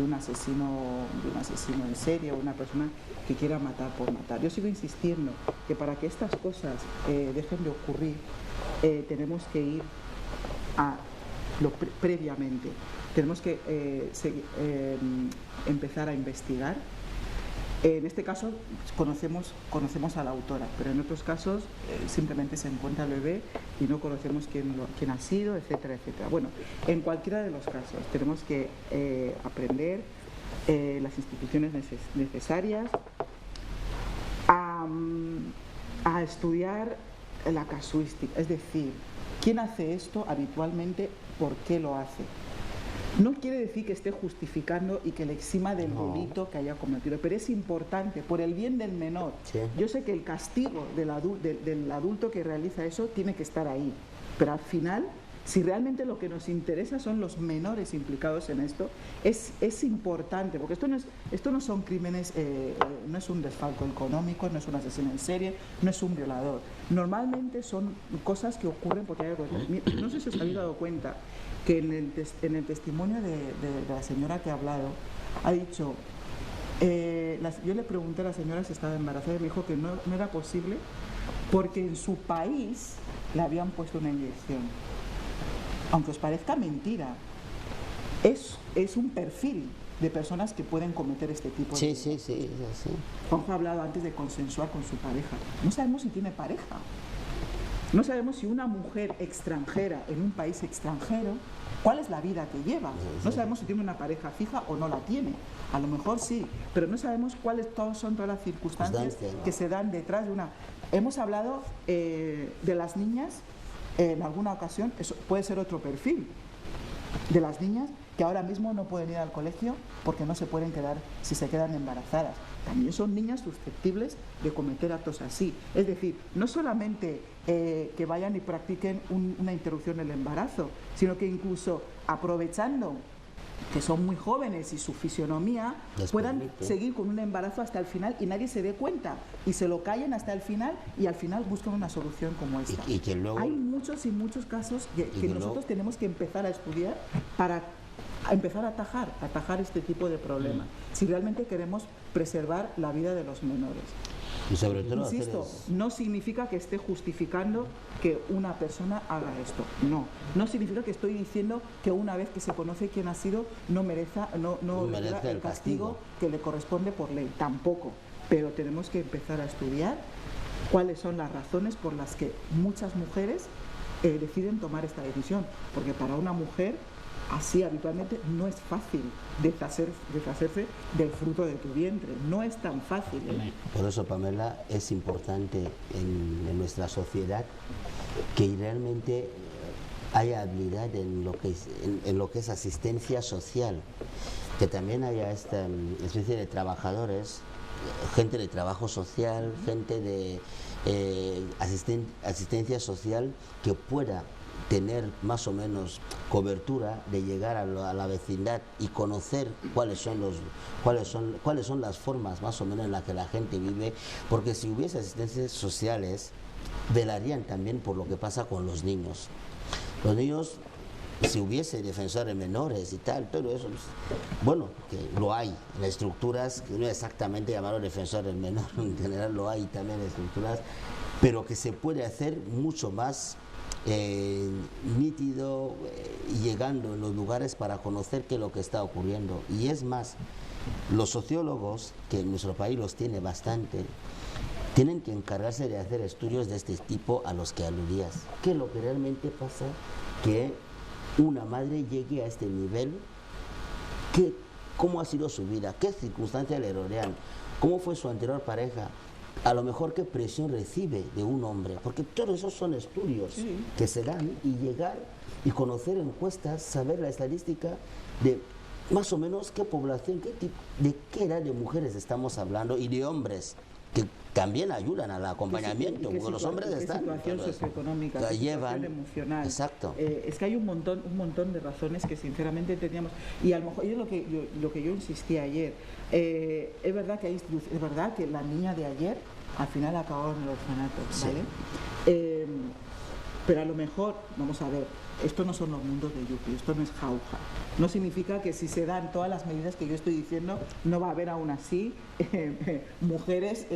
un asesino en serie, o una persona que quiera matar por matar. Yo sigo insistiendo que para que estas cosas dejen de ocurrir, tenemos que ir a lo previamente. Tenemos que empezar a investigar. En este caso conocemos a la autora, pero en otros casos simplemente se encuentra el bebé y no conocemos quién ha sido, etcétera, etcétera. Bueno, en cualquiera de los casos tenemos que aprender las instituciones necesarias a estudiar la casuística, es decir, quién hace esto habitualmente, por qué lo hace. No quiere decir que esté justificando y que le exima del delito que haya cometido, pero es importante, por el bien del menor. Sí. Yo sé que el castigo del adulto que realiza eso tiene que estar ahí, pero al final, si realmente lo que nos interesa son los menores implicados en esto, es importante, porque esto no son crímenes, no es un desfalco económico, no es un asesino en serie, no es un violador. Normalmente son cosas que ocurren porque hay... No sé si os habéis dado cuenta que en el testimonio de la señora que ha hablado, ha dicho, yo le pregunté a la señora si estaba embarazada y me dijo que no era posible porque en su país le habían puesto una inyección. Aunque os parezca mentira, es un perfil de personas que pueden cometer este tipo de... Sí. Juanjo ha hablado antes de consensuar con su pareja. No sabemos si tiene pareja. No sabemos si una mujer extranjera en un país extranjero, cuál es la vida que lleva. No sabemos si tiene una pareja fija o no la tiene. A lo mejor sí, pero no sabemos son todas las circunstancias que se dan detrás de una... Hemos hablado de las niñas, en alguna ocasión, eso puede ser otro perfil, de las niñas que ahora mismo no pueden ir al colegio porque no se pueden quedar, si se quedan embarazadas. También son niñas susceptibles de cometer actos así. Es decir, no solamente que vayan y practiquen una interrupción del embarazo, sino que incluso aprovechando que son muy jóvenes y su fisionomía, puedan seguir con un embarazo hasta el final y nadie se dé cuenta y se lo callen hasta el final y al final buscan una solución como esta. Y que luego... Hay muchos y muchos casos que nosotros tenemos que empezar a estudiar para empezar a atajar este tipo de problemas, si realmente queremos preservar la vida de los menores. Y sobre todo, insisto, no significa que esté justificando que una persona haga esto. No significa que estoy diciendo que una vez que se conoce quién ha sido no merece el castigo que le corresponde por ley. Tampoco. Pero tenemos que empezar a estudiar cuáles son las razones por las que muchas mujeres deciden tomar esta decisión. Porque para una mujer así habitualmente no es fácil deshacerse del fruto de tu vientre, no es tan fácil. Por eso, Pamela, es importante en nuestra sociedad que realmente haya habilidad en lo que es asistencia social, que también haya esta especie de trabajadores, gente de trabajo social, gente de asistencia social que pueda tener más o menos cobertura de llegar a la vecindad y conocer cuáles son las formas más o menos en las que la gente vive, porque si hubiese asistencias sociales velarían también por lo que pasa con los niños. Los niños, si hubiese defensores menores y tal, todo eso, bueno, que lo hay en las estructuras, que no es exactamente llamarlo defensores menores, en general lo hay también en estructuras, pero que se puede hacer mucho más nítido, llegando en los lugares para conocer qué es lo que está ocurriendo. Y es más, los sociólogos, que en nuestro país los tiene bastante, tienen que encargarse de hacer estudios de este tipo a los que aludías. ¿Qué es lo que realmente pasa que una madre llegue a este nivel? ¿Cómo ha sido su vida? ¿Qué circunstancias le rodean? ¿Cómo fue su anterior pareja? A lo mejor qué presión recibe de un hombre, porque todos esos son estudios que se dan, y llegar y conocer encuestas, saber la estadística de más o menos qué población, de qué edad de mujeres estamos hablando, y de hombres que también ayudan al acompañamiento, porque los hombres están, situación socioeconómica, la llevan, llevan, emocional. Exacto. Es que hay un montón de razones que sinceramente teníamos, y a lo mejor es lo que yo insistí ayer. Es verdad que es verdad que la niña de ayer al final acabó en el orfanato, ¿vale? Sí. Pero a lo mejor, vamos a ver, esto no son los mundos de Yupi, esto no es jauja. No significa que si se dan todas las medidas que yo estoy diciendo, no va a haber aún así mujeres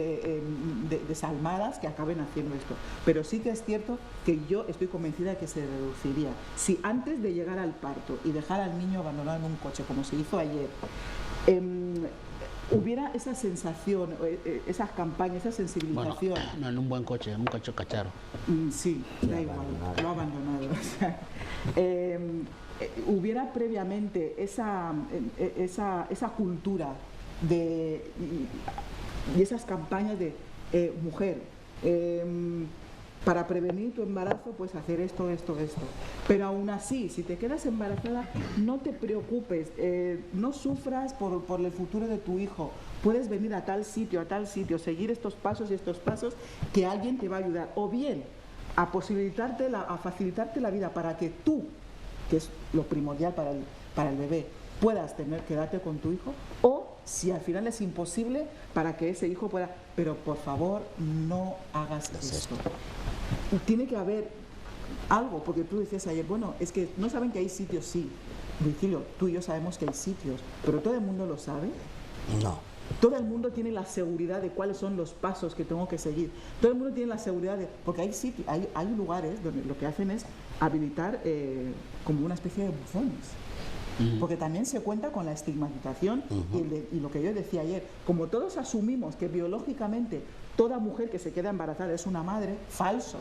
desalmadas que acaben haciendo esto. Pero sí que es cierto que yo estoy convencida de que se reduciría. Si antes de llegar al parto y dejar al niño abandonado en un coche, como se hizo ayer, hubiera esa sensación, esas campañas, esa sensibilización. Bueno, no en un buen coche, en un coche cacharro. Sí, da igual, lo ha abandonado. O sea, hubiera previamente esa cultura y esas campañas de mujer. Para prevenir tu embarazo, pues hacer esto. Pero aún así, si te quedas embarazada, no te preocupes, no sufras por el futuro de tu hijo. Puedes venir a tal sitio, seguir estos pasos y estos pasos, que alguien te va a ayudar. O bien, a facilitarte la vida para que tú, que es lo primordial para el bebé, puedas quedarte con tu hijo, o si al final es imposible, para que ese hijo pueda. Pero por favor, no hagas esto. Tiene que haber algo, porque tú decías ayer, bueno, es que no saben que hay sitios, sí. Virgilio, tú y yo sabemos que hay sitios, pero ¿todo el mundo lo sabe? No. Todo el mundo tiene la seguridad de cuáles son los pasos que tengo que seguir. Todo el mundo tiene la seguridad de... Porque hay sitios, hay lugares donde lo que hacen es habilitar como una especie de buzones. Porque también se cuenta con la estigmatización y lo que yo decía ayer, como todos asumimos que biológicamente toda mujer que se queda embarazada es una madre, falso.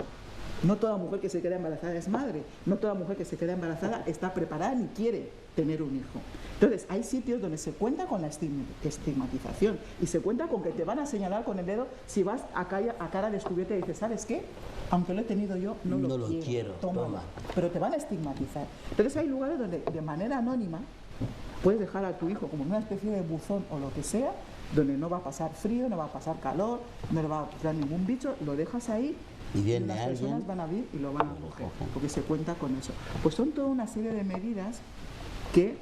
No toda mujer que se queda embarazada es madre, no toda mujer que se queda embarazada está preparada ni quiere tener un hijo. Entonces hay sitios donde se cuenta con la estigmatización y se cuenta con que te van a señalar con el dedo si vas a cara descubierta y dices, ¿sabes qué? Aunque lo he tenido yo, no lo quiero. Toma. Pero te van a estigmatizar. Entonces hay lugares donde de manera anónima puedes dejar a tu hijo como en una especie de buzón o lo que sea, donde no va a pasar frío, no va a pasar calor, no le va a pillar ningún bicho, lo dejas ahí y viene las alguien, personas van a vir y lo van a coger, porque se cuenta con eso. Pues son toda una serie de medidas que,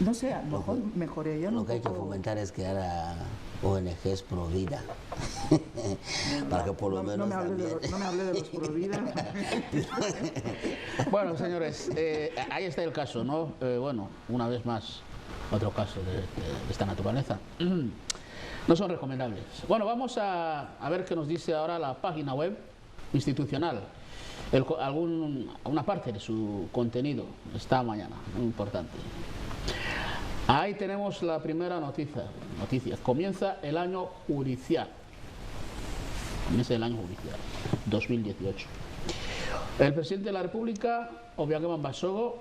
no sé, a lo mejor mejorarían un poco. Lo que hay que fomentar es crear a ONGs pro vida. Para que por lo menos no me hable de los pro vida. Bueno, señores, ahí está el caso, ¿no? Bueno, una vez más, otro caso de esta naturaleza. No son recomendables. Bueno, vamos a ver qué nos dice ahora la página web institucional. Una parte de su contenido esta mañana, muy importante. Ahí tenemos la primera noticia. Comienza el año judicial. 2018. El presidente de la República, Obiang Basogo,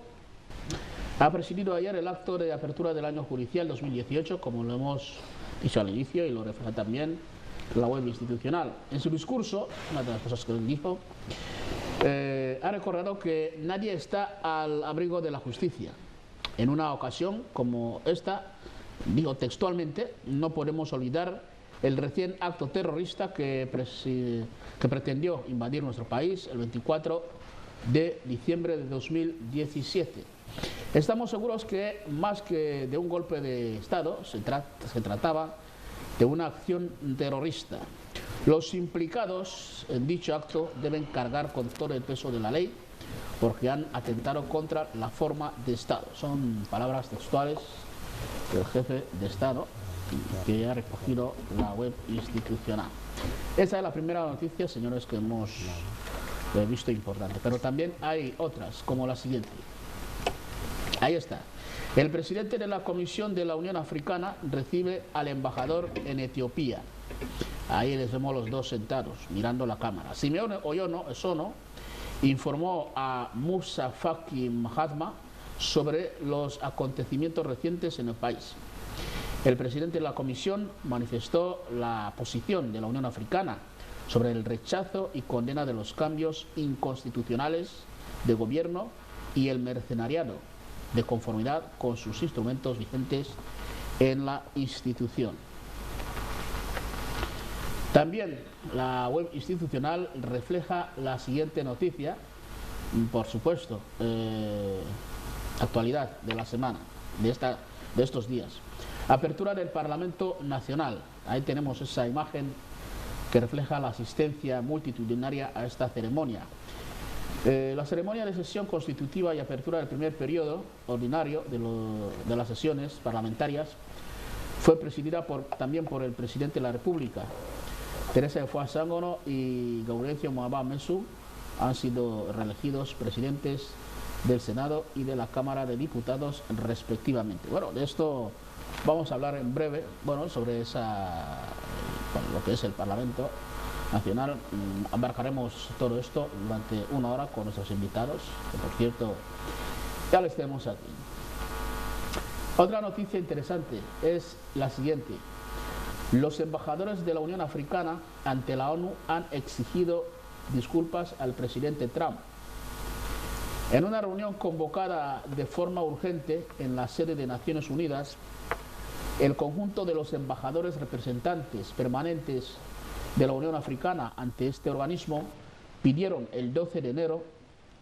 ha presidido ayer el acto de apertura del año judicial 2018, como lo hemos dicho al inicio y lo refleja también la web institucional. En su discurso, una de las cosas que él dijo ha recordado que nadie está al abrigo de la justicia. En una ocasión como esta, digo textualmente, no podemos olvidar el recién acto terrorista que pretendió invadir nuestro país el 24 de diciembre de 2017. Estamos seguros que más que de un golpe de Estado se trataba de una acción terrorista. Los implicados en dicho acto deben cargar con todo el peso de la ley porque han atentado contra la forma de Estado. Son palabras textuales del jefe de Estado que ha recogido la web institucional. Esa es la primera noticia, señores, que hemos visto importante, pero también hay otras, como la siguiente. Ahí está. El presidente de la Comisión de la Unión Africana recibe al embajador en Etiopía. Ahí les vemos los dos sentados, mirando la cámara. Simeone Oyono informó a Musa Faki Mahatma sobre los acontecimientos recientes en el país. El presidente de la Comisión manifestó la posición de la Unión Africana sobre el rechazo y condena de los cambios inconstitucionales de gobierno y el mercenariado, de conformidad con sus instrumentos vigentes en la institución. También la web institucional refleja la siguiente noticia, por supuesto, actualidad de la semana, de estos días. Apertura del Parlamento Nacional. Ahí tenemos esa imagen que refleja la asistencia multitudinaria a esta ceremonia. La ceremonia de sesión constitutiva y apertura del primer periodo ordinario de las sesiones parlamentarias fue presidida también por el presidente de la República. Teresa de Foix Sangono y Gaudencio Moaba Mesu han sido reelegidos presidentes del Senado y de la Cámara de Diputados respectivamente. Bueno, de esto vamos a hablar en breve, sobre lo que es el Parlamento Nacional. Abarcaremos todo esto durante una hora con nuestros invitados, que por cierto ya les tenemos aquí. Otra noticia interesante es la siguiente. Los embajadores de la Unión Africana ante la ONU han exigido disculpas al presidente Trump. En una reunión convocada de forma urgente en la sede de Naciones Unidas, el conjunto de los embajadores representantes permanentes de la Unión Africana ante este organismo pidieron el 12 de enero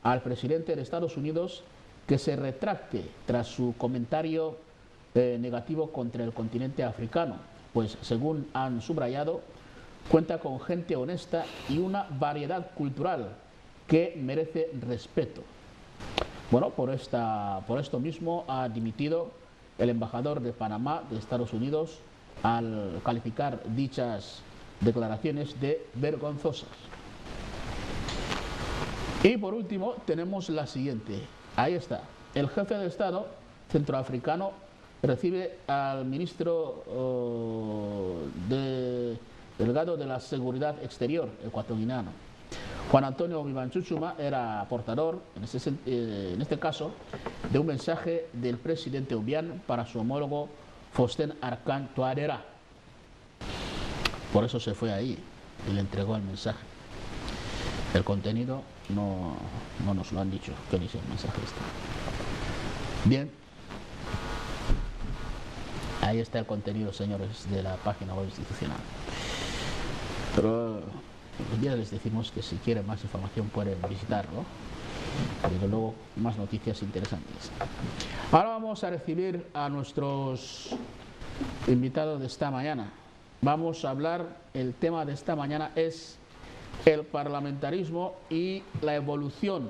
al presidente de Estados Unidos que se retracte tras su comentario negativo contra el continente africano, pues según han subrayado, cuenta con gente honesta y una variedad cultural que merece respeto. Bueno, por esto mismo ha dimitido el embajador de Panamá de Estados Unidos al calificar dichas declaraciones de vergonzosas. Y por último tenemos la siguiente. Ahí está. El jefe de Estado centroafricano recibe al ministro delegado de la Seguridad Exterior ecuatoriano. Juan Antonio Vivanchuchuma era portador, en este caso, de un mensaje del presidente Obiang para su homólogo Faustin Archange Touadéra. Por eso se fue ahí y le entregó el mensaje. El contenido no nos lo han dicho, qué dice el mensaje este. Bien, ahí está el contenido, señores, de la página web institucional. Pero ya les decimos que si quieren más información pueden visitarlo. Desde luego, más noticias interesantes. Ahora vamos a recibir a nuestros invitados de esta mañana. Vamos a hablar, el tema de esta mañana es el parlamentarismo y la evolución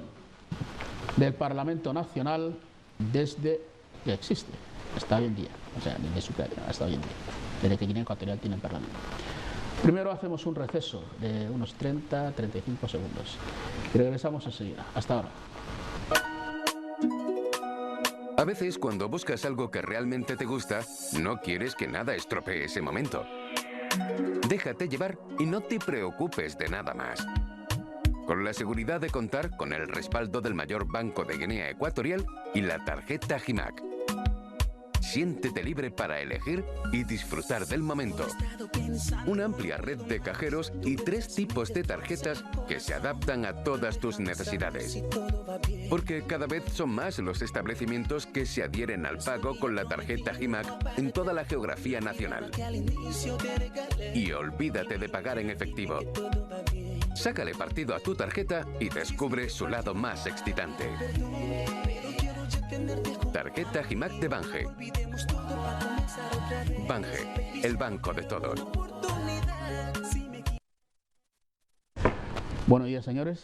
del Parlamento Nacional desde que existe, hasta hoy en día. O sea, desde su creación hasta hoy en día, desde que Guinea Ecuatorial tiene Parlamento. Primero hacemos un receso de unos 30-35 segundos y regresamos enseguida. Hasta ahora. A veces, cuando buscas algo que realmente te gusta, no quieres que nada estropee ese momento. Déjate llevar y no te preocupes de nada más. Con la seguridad de contar con el respaldo del mayor banco de Guinea Ecuatorial y la tarjeta GIMAC. Siéntete libre para elegir y disfrutar del momento. Una amplia red de cajeros y 3 tipos de tarjetas que se adaptan a todas tus necesidades. Porque cada vez son más los establecimientos que se adhieren al pago con la tarjeta GIMAC en toda la geografía nacional. Y olvídate de pagar en efectivo. Sácale partido a tu tarjeta y descubre su lado más excitante. Tarjeta GIMAC de Bange. Bange, el banco de todos. Buenos días, señores.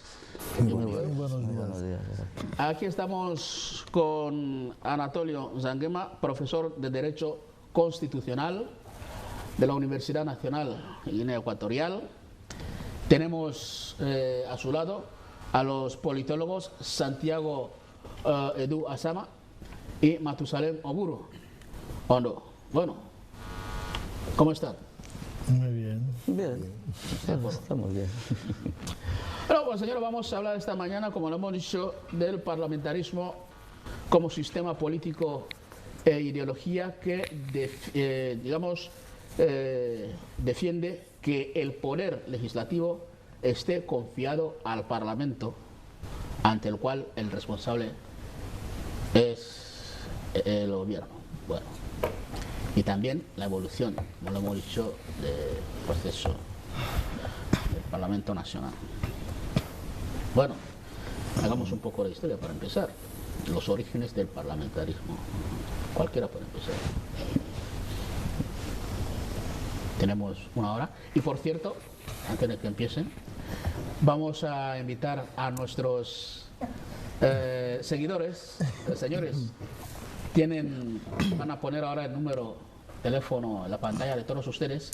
Buenos días. Aquí estamos con Anatolio Zanguema, profesor de Derecho Constitucional de la Universidad Nacional de Guinea Ecuatorial. Tenemos a su lado a los politólogos Santiago Edu Asama y Matusalem Oburu. Bueno, ¿cómo están? Muy bien. Bien, estamos bien. Bueno, pues señores, vamos a hablar esta mañana, como lo hemos dicho, del parlamentarismo como sistema político e ideología que, defiende que el poder legislativo esté confiado al Parlamento, ante el cual el responsable es el gobierno. Bueno, y también la evolución, como lo hemos dicho, del proceso del Parlamento Nacional. Bueno, hagamos un poco de historia para empezar. Los orígenes del parlamentarismo. Cualquiera puede empezar. Tenemos 1 hora. Y por cierto, antes de que empiecen, vamos a invitar a nuestros seguidores. Señores, van a poner ahora el número de teléfono en la pantalla de todos ustedes.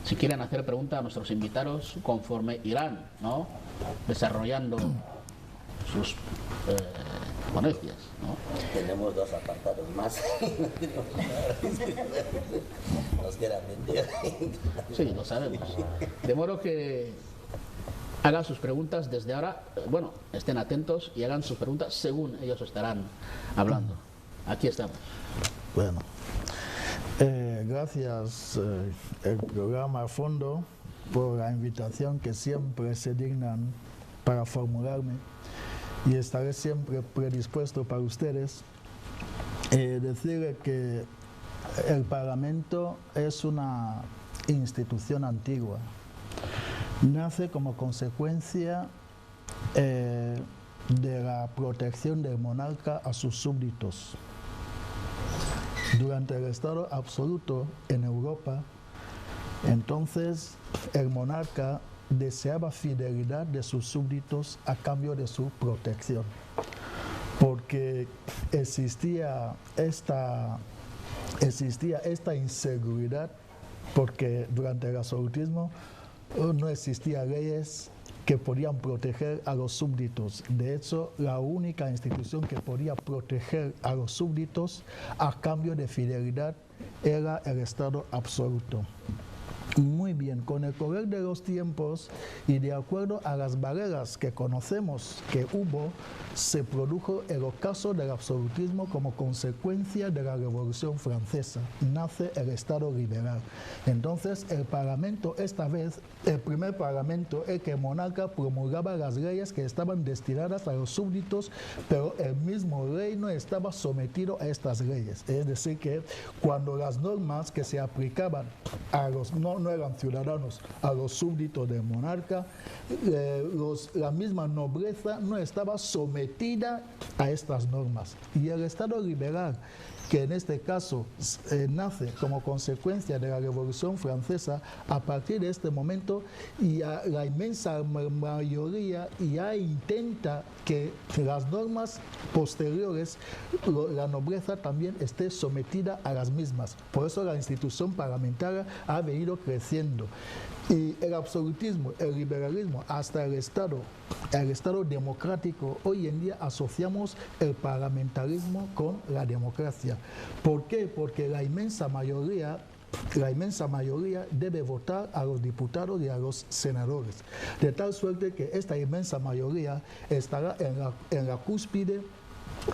Si quieren hacer preguntas a nuestros invitados conforme irán, ¿no?, desarrollando sus ponencias, ¿no? Tenemos 2 apartados más. Nos quedan 20. Sí, lo sabemos. De modo que hagan sus preguntas desde ahora, bueno, estén atentos y hagan sus preguntas según ellos estarán hablando. Aquí estamos. Bueno, gracias el programa a fondo por la invitación que siempre se dignan para formularme, y estaré siempre predispuesto para ustedes. Decirle que el Parlamento es una institución antigua. Nace como consecuencia de la protección del monarca a sus súbditos. Durante el Estado absoluto en Europa, entonces el monarca deseaba fidelidad de sus súbditos a cambio de su protección, porque existía esta inseguridad, porque durante el absolutismo no existían leyes que podían proteger a los súbditos. De hecho, la única institución que podía proteger a los súbditos a cambio de fidelidad era el Estado absoluto. Muy bien, con el correr de los tiempos y de acuerdo a las barreras que conocemos que hubo, se produjo el ocaso del absolutismo como consecuencia de la Revolución Francesa. Nace el Estado liberal. Entonces, el Parlamento, esta vez, el primer Parlamento, el que el monarca promulgaba las leyes que estaban destinadas a los súbditos, pero el mismo rey no estaba sometido a estas leyes. Es decir, que cuando las normas que se aplicaban a los no eran ciudadanos, a los súbditos del monarca, la misma nobleza no estaba sometida a estas normas. Y el Estado liberal, que en este caso nace como consecuencia de la Revolución Francesa, a partir de este momento, y la inmensa mayoría ya intenta que las normas posteriores, la nobleza también esté sometida a las mismas. Por eso la institución parlamentaria ha venido creciendo. Y el absolutismo, el liberalismo, hasta el Estado democrático, hoy en día asociamos el parlamentarismo con la democracia. ¿Por qué? Porque la inmensa mayoría debe votar a los diputados y a los senadores, de tal suerte que esta inmensa mayoría estará en la cúspide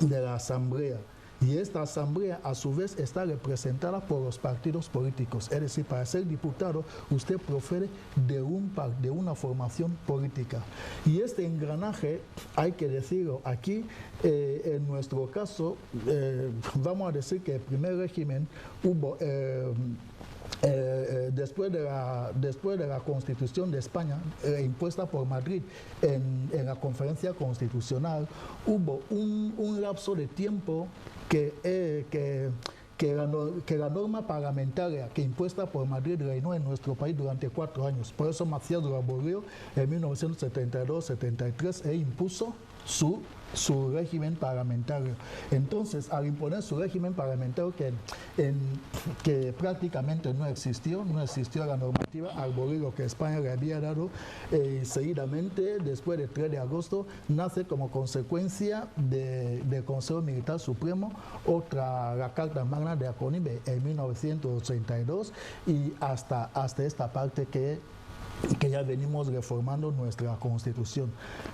de la Asamblea. Y esta asamblea a su vez está representada por los partidos políticos. Es decir, para ser diputado usted procede de una formación política. Y este engranaje, hay que decirlo aquí, en nuestro caso, vamos a decir que el primer régimen hubo... después de la Constitución de España, impuesta por Madrid en la conferencia constitucional, hubo un lapso de tiempo que la norma parlamentaria que impuesta por Madrid reinó en nuestro país durante 4 años. Por eso Macías lo abolió en 1972-73 e impuso su régimen parlamentario. Entonces, al imponer su régimen parlamentario que prácticamente no existió la normativa, al abolir lo que España le había dado, seguidamente, después del 3 de agosto, nace como consecuencia del Consejo Militar Supremo la Carta Magna de Aconibe en 1982 y hasta esta parte que ya venimos reformando nuestra Constitución.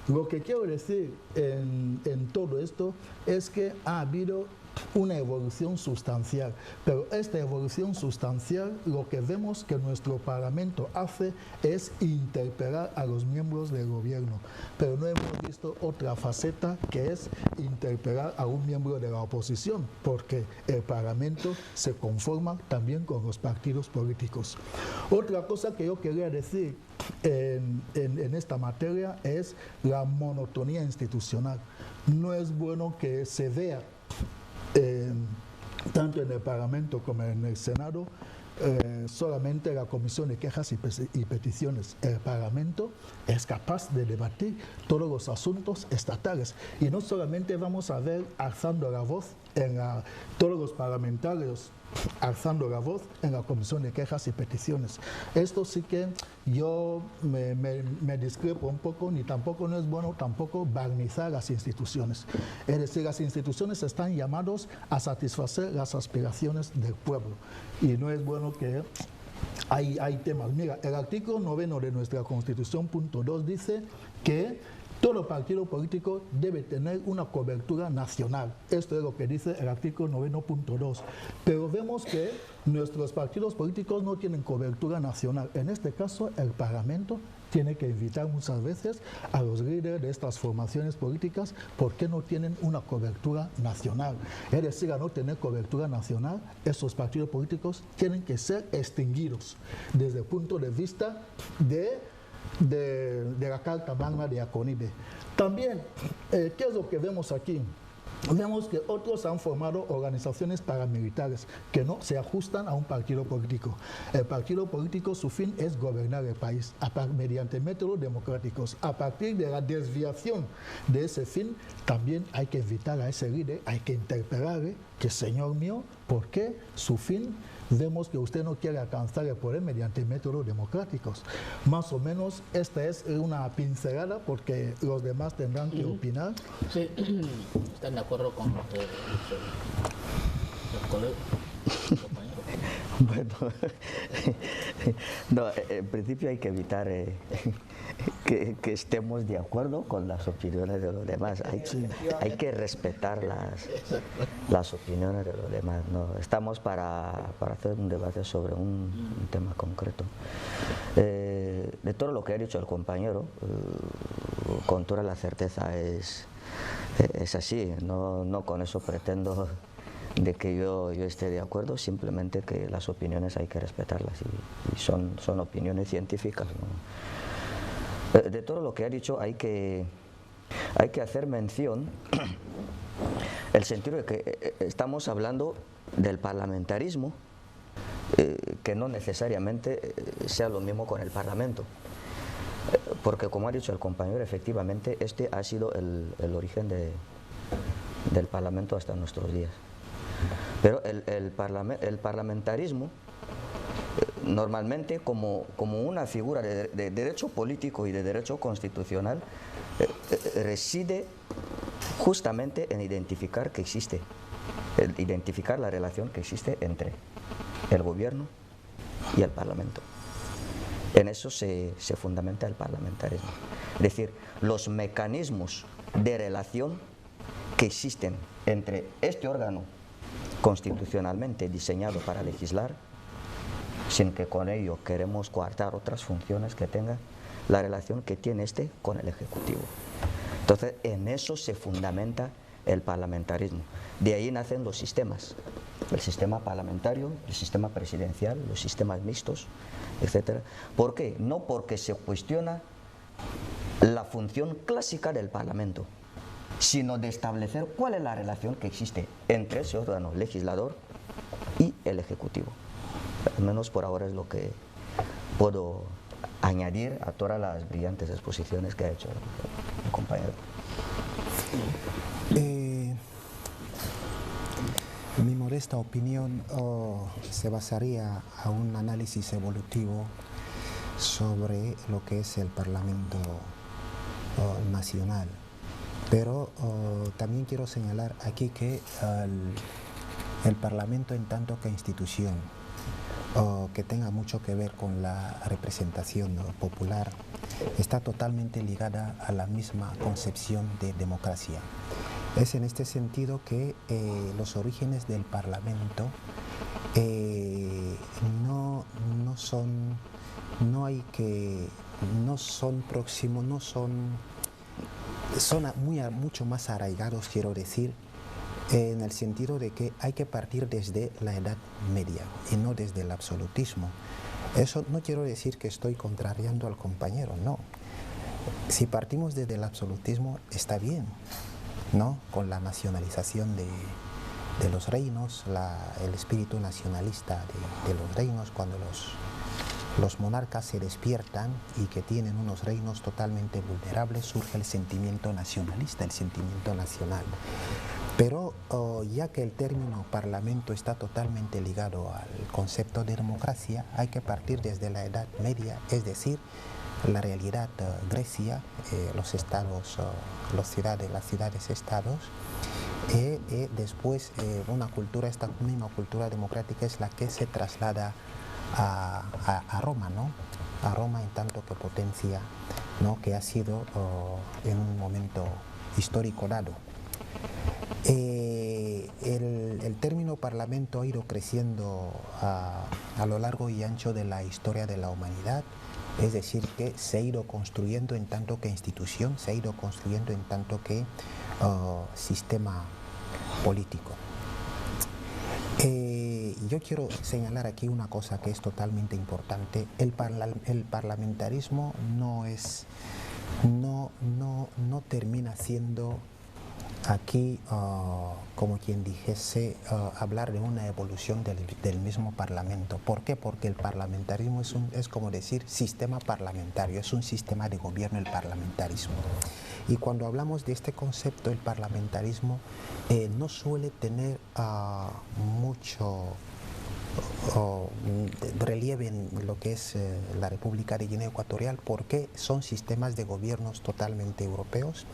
Lo que quiero decir en todo esto es que ha habido una evolución sustancial, pero esta evolución sustancial, lo que vemos que nuestro Parlamento hace es interpelar a los miembros del gobierno, pero no hemos visto otra faceta que es interpelar a un miembro de la oposición, porque el Parlamento se conforma también con los partidos políticos. Otra cosa que yo quería decir en esta materia es la monotonía institucional. No es bueno que se vea tanto en el Parlamento como en el Senado solamente la Comisión de Quejas y Peticiones. El Parlamento es capaz de debatir todos los asuntos estatales y no solamente vamos a ver alzando la voz todos los parlamentarios alzando la voz en la Comisión de Quejas y Peticiones. Esto sí que yo me discrepo un poco, ni tampoco no es bueno tampoco barnizar las instituciones. Es decir, las instituciones están llamadas a satisfacer las aspiraciones del pueblo y no es bueno que hay temas. Mira, el artículo 9 de nuestra Constitución, punto 2, dice que todo partido político debe tener una cobertura nacional. Esto es lo que dice el artículo 9.2. Pero vemos que nuestros partidos políticos no tienen cobertura nacional. En este caso, el Parlamento tiene que invitar muchas veces a los líderes de estas formaciones políticas porque no tienen una cobertura nacional. Es decir, a no tener cobertura nacional, esos partidos políticos tienen que ser extinguidos desde el punto de vista de la Carta Magna de Aconibe. También, ¿qué es lo que vemos aquí? Vemos que otros han formado organizaciones paramilitares que no se ajustan a un partido político. El partido político, su fin es gobernar el país mediante métodos democráticos. A partir de la desviación de ese fin, también hay que invitar a ese líder, hay que interpelarle que, señor mío, ¿por qué su fin? Vemos que usted no quiere alcanzar el poder mediante métodos democráticos. Más o menos esta es una pincelada porque los demás tendrán que opinar. Sí, están de acuerdo con lo que dice el colega. Bueno, no, en principio hay que evitar que estemos de acuerdo con las opiniones de los demás. Hay que respetar las opiniones de los demás. ¿No? Estamos para hacer un debate sobre un tema concreto. De todo lo que ha dicho el compañero, con toda la certeza es así. No con eso pretendo de que yo esté de acuerdo, simplemente que las opiniones hay que respetarlas y son opiniones científicas, ¿no? De todo lo que ha dicho hay que hacer mención el sentido de que estamos hablando del parlamentarismo, que no necesariamente sea lo mismo con el Parlamento, porque como ha dicho el compañero, efectivamente este ha sido el origen del Parlamento hasta nuestros días. Pero el parlamentarismo normalmente como una figura de derecho político y de derecho constitucional reside justamente en identificar que existe, identificar la relación que existe entre el gobierno y el Parlamento. En eso se fundamenta el parlamentarismo. Es decir, los mecanismos de relación que existen entre este órgano constitucionalmente diseñado para legislar, sin que con ello queremos coartar otras funciones que tenga, la relación que tiene este con el Ejecutivo. Entonces, en eso se fundamenta el parlamentarismo. De ahí nacen los sistemas, el sistema parlamentario, el sistema presidencial, los sistemas mixtos, etc. ¿Por qué? No porque se cuestiona la función clásica del Parlamento, sino de establecer cuál es la relación que existe entre ese órgano legislador y el Ejecutivo. Al menos por ahora es lo que puedo añadir a todas las brillantes exposiciones que ha hecho el compañero. Mi modesta opinión se basaría a un análisis evolutivo sobre lo que es el Parlamento nacional. Pero también quiero señalar aquí que el Parlamento, en tanto que institución que tenga mucho que ver con la representación popular, está totalmente ligada a la misma concepción de democracia. Es en este sentido que los orígenes del Parlamento son mucho más arraigados, quiero decir, en el sentido de que hay que partir desde la Edad Media y no desde el absolutismo. Eso no quiero decir que estoy contrariando al compañero, no. Si partimos desde el absolutismo está bien, ¿no? Con la nacionalización de los reinos, el espíritu nacionalista de los reinos, cuando los monarcas se despiertan y que tienen unos reinos totalmente vulnerables, surge el sentimiento nacionalista, el sentimiento nacional. Pero ya que el término parlamento está totalmente ligado al concepto de democracia, hay que partir desde la Edad Media, es decir, la realidad Grecia, los estados, las ciudades-estados, y después esta misma cultura democrática es la que se traslada a Roma, ¿no? A Roma en tanto que potencia, ¿no? Que ha sido en un momento histórico dado. El término parlamento ha ido creciendo a lo largo y ancho de la historia de la humanidad, es decir, que se ha ido construyendo en tanto que institución, se ha ido construyendo en tanto que sistema político. Yo quiero señalar aquí una cosa que es totalmente importante. El parlamentarismo no termina siendo aquí, como quien dijese, hablar de una evolución del mismo Parlamento. ¿Por qué? Porque el parlamentarismo es como decir sistema parlamentario, es un sistema de gobierno el parlamentarismo. Y cuando hablamos de este concepto, el parlamentarismo no suele tener mucho relieve en lo que es la República de Guinea Ecuatorial, porque son sistemas de gobiernos totalmente europeos,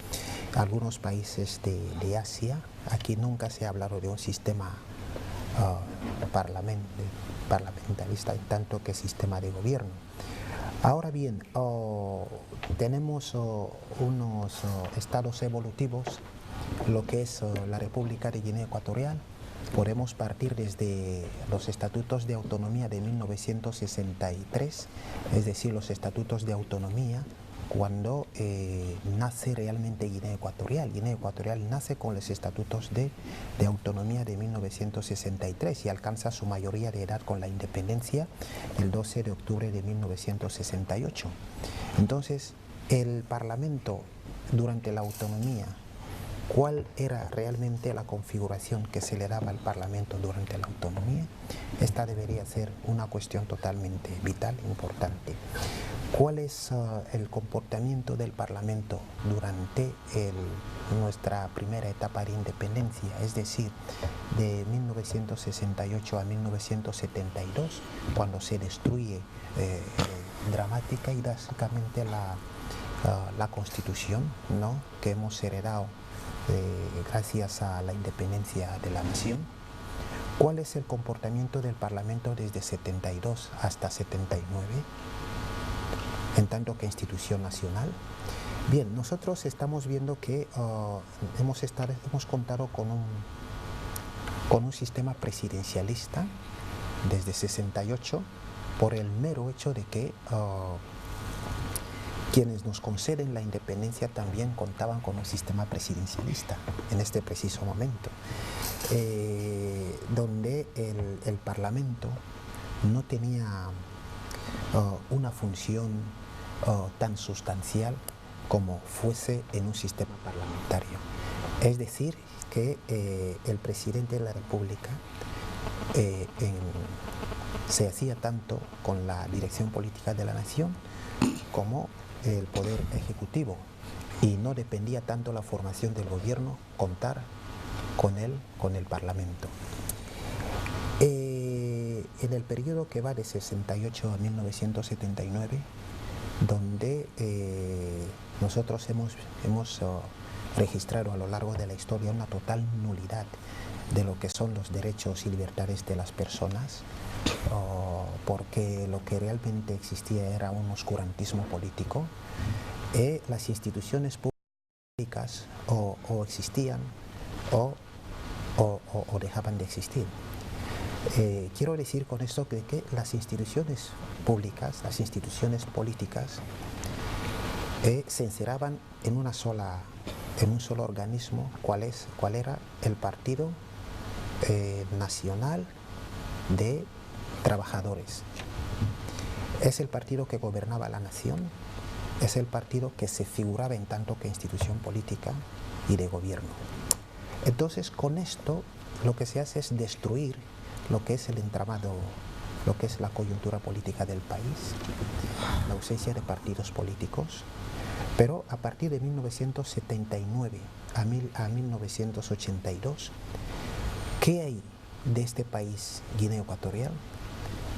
algunos países de Asia. Aquí nunca se ha hablado de un sistema parlamentarista en tanto que sistema de gobierno. Ahora bien, tenemos unos estados evolutivos, lo que es la República de Guinea Ecuatorial. Podemos partir desde los estatutos de autonomía de 1963, es decir, los estatutos de autonomía, cuando nace realmente Guinea Ecuatorial. Guinea Ecuatorial nace con los estatutos de autonomía de 1963 y alcanza su mayoría de edad con la independencia el 12 de octubre de 1968. Entonces, el Parlamento durante la autonomía, ¿cuál era realmente la configuración que se le daba al Parlamento durante la autonomía? Esta debería ser una cuestión totalmente vital, importante. ¿Cuál es el comportamiento del Parlamento durante nuestra primera etapa de independencia? Es decir, de 1968 a 1972, cuando se destruye dramática y drásticamente la Constitución, ¿no?, que hemos heredado gracias a la independencia de la nación. ¿Cuál es el comportamiento del Parlamento desde 72 hasta 79, en tanto que institución nacional? Bien, nosotros estamos viendo que hemos contado con un sistema presidencialista desde 68 por el mero hecho de que quienes nos conceden la independencia también contaban con un sistema presidencialista en este preciso momento, donde el Parlamento no tenía una función tan sustancial como fuese en un sistema parlamentario. Es decir, que el presidente de la República se hacía tanto con la dirección política de la nación como el poder ejecutivo, y no dependía tanto la formación del gobierno contar con el Parlamento. En el periodo que va de 68 a 1979, donde nosotros hemos registrado a lo largo de la historia una total nulidad de lo que son los derechos y libertades de las personas, porque lo que realmente existía era un oscurantismo político, las instituciones públicas o existían o dejaban de existir. Quiero decir con esto que las instituciones públicas, las instituciones políticas, se encerraban en un solo organismo, cuál era el Partido Nacional de Trabajadores. Es el partido que gobernaba la nación, es el partido que se figuraba en tanto que institución política y de gobierno. Entonces, con esto lo que se hace es destruir lo que es el entramado, lo que es la coyuntura política del país, la ausencia de partidos políticos. Pero a partir de 1979 a 1982, ¿qué hay de este país, Guinea Ecuatorial?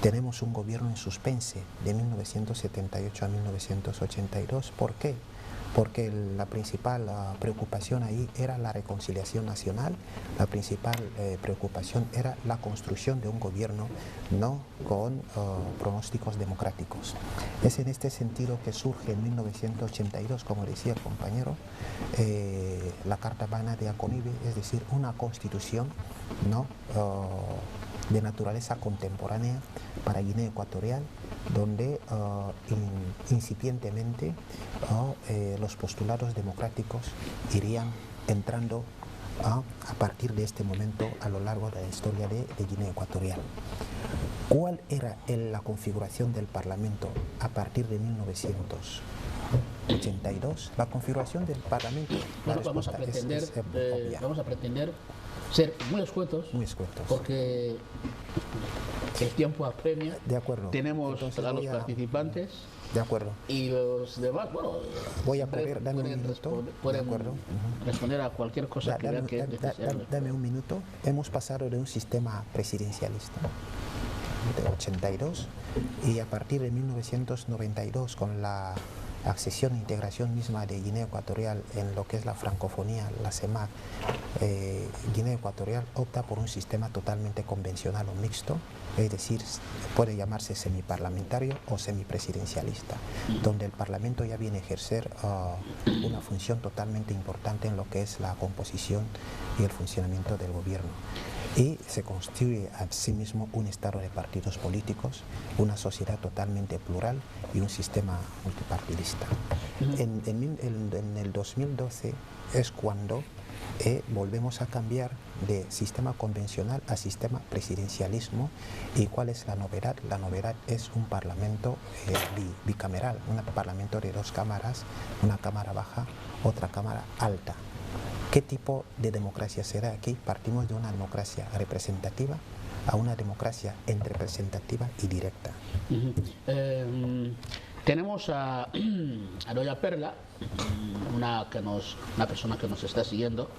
Tenemos un gobierno en suspense de 1978 a 1982. ¿Por qué? Porque la principal preocupación ahí era la reconciliación nacional, la principal preocupación era la construcción de un gobierno no con pronósticos democráticos. Es en este sentido que surge en 1982, como decía el compañero, la Carta Magna de Aconibe, es decir, una constitución no de naturaleza contemporánea para Guinea Ecuatorial, donde incipientemente los postulados democráticos irían entrando a partir de este momento a lo largo de la historia de Guinea Ecuatorial. ¿Cuál era la configuración del Parlamento a partir de 1982? La configuración del Parlamento, bueno, vamos a pretender ser muy escuetos, porque el tiempo apremia. De acuerdo. Tenemos entonces a los participantes. De acuerdo. Y los demás, bueno, voy a poder, dame un minuto. Pueden responder a cualquier cosa que vean que es necesario. Dame un minuto. Hemos pasado de un sistema presidencialista de 82 y a partir de 1992, con la accesión e integración misma de Guinea Ecuatorial en lo que es la francofonía, la CEMAC, Guinea Ecuatorial opta por un sistema totalmente convencional o mixto, es decir, puede llamarse semiparlamentario o semipresidencialista, donde el Parlamento ya viene a ejercer una función totalmente importante en lo que es la composición y el funcionamiento del gobierno. Y se constituye a sí mismo un estado de partidos políticos, una sociedad totalmente plural y un sistema multipartidista. En el 2012 es cuando volvemos a cambiar de sistema convencional a sistema presidencialismo. ¿Y cuál es la novedad? La novedad es un parlamento bicameral, un parlamento de dos cámaras, una cámara baja, otra cámara alta. ¿Qué tipo de democracia será aquí? Partimos de una democracia representativa a una democracia entre representativa y directa. Tenemos a doña Perla, una persona que nos está siguiendo.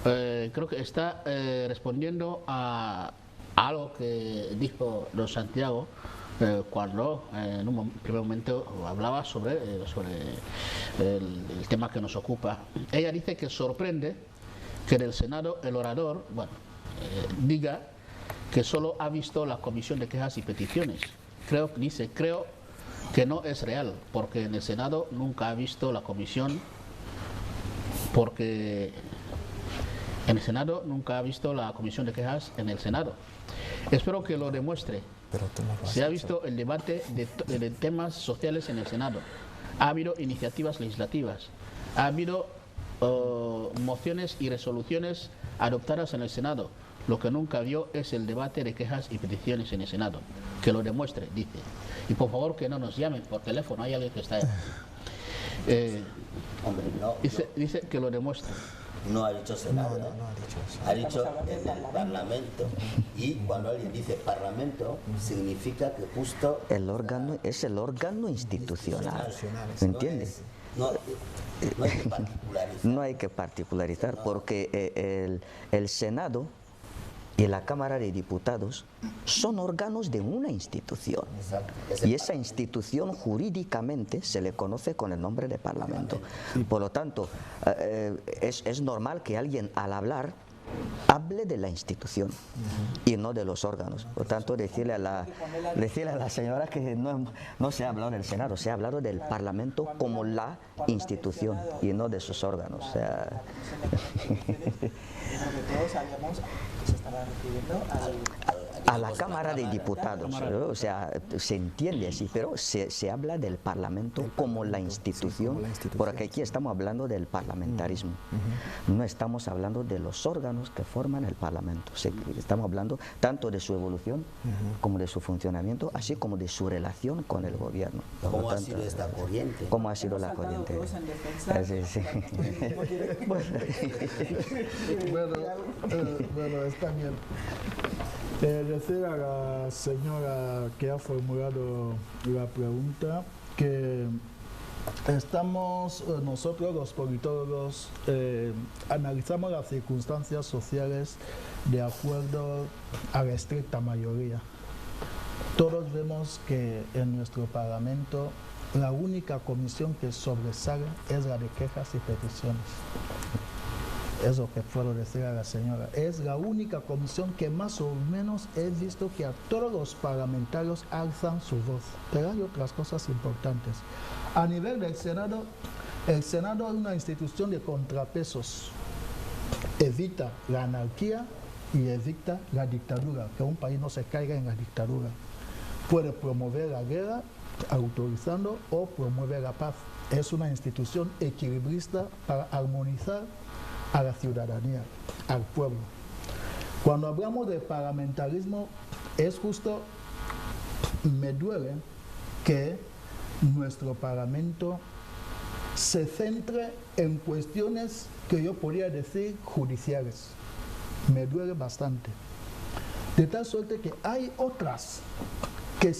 Creo que está respondiendo a algo que dijo don Santiago cuando en un primer momento hablaba sobre el tema que nos ocupa. Ella dice que sorprende que en el Senado el orador diga que solo ha visto la comisión de quejas y peticiones. Creo que no es real, porque en el Senado nunca ha visto la comisión, porque en el Senado nunca ha visto la comisión de quejas en el Senado. Espero que lo demuestre. Se ha visto el debate de temas sociales en el Senado. Ha habido iniciativas legislativas. Ha habido mociones y resoluciones adoptadas en el Senado. Lo que nunca vio es el debate de quejas y peticiones en el Senado. Que lo demuestre, dice. Y por favor que no nos llamen por teléfono, hay alguien que está ahí. Hombre, no, dice que lo demuestre. No ha dicho Senado, no ha dicho eso. Ha dicho en el Parlamento. Y cuando alguien dice Parlamento, significa que justo... El órgano es el órgano institucional, ¿me entiendes? No hay que particularizar. No hay que particularizar porque el Senado y la Cámara de Diputados son órganos de una institución. Y esa institución jurídicamente se le conoce con el nombre de Parlamento. Por lo tanto, es normal que alguien al hablar hable de la institución y no de los órganos. Por lo tanto, decirle a la señora que no se ha hablado del Senado, se ha hablado del Parlamento como la institución y no de sus órganos. O sea, todos sabíamos que se estaba refiriendo a la Cámara de Diputados, ¿no? O sea, se entiende así, pero se habla del Parlamento como la institución, porque aquí estamos hablando del parlamentarismo, no estamos hablando de los órganos que forman el Parlamento, estamos hablando tanto de su evolución como de su funcionamiento, así como de su relación con el gobierno. ¿Cómo ha sido esta corriente? ¿Cómo ha sido la corriente? Bueno, está bien. Decir a la señora que ha formulado la pregunta que estamos nosotros los politólogos analizamos las circunstancias sociales de acuerdo a la estricta mayoría. Todos vemos que en nuestro Parlamento la única comisión que sobresale es la de quejas y peticiones. Es lo que puedo decir a la señora. Es la única comisión que más o menos he visto que a todos los parlamentarios alzan su voz. Pero hay otras cosas importantes. A nivel del Senado, el Senado es una institución de contrapesos. Evita la anarquía y evita la dictadura, que un país no se caiga en la dictadura. Puede promover la guerra, autorizando, o promover la paz. Es una institución equilibrista para armonizar a la ciudadanía, al pueblo. Cuando hablamos de parlamentarismo, es justo, me duele que nuestro Parlamento se centre en cuestiones que yo podría decir judiciales. Me duele bastante. De tal suerte que hay otras que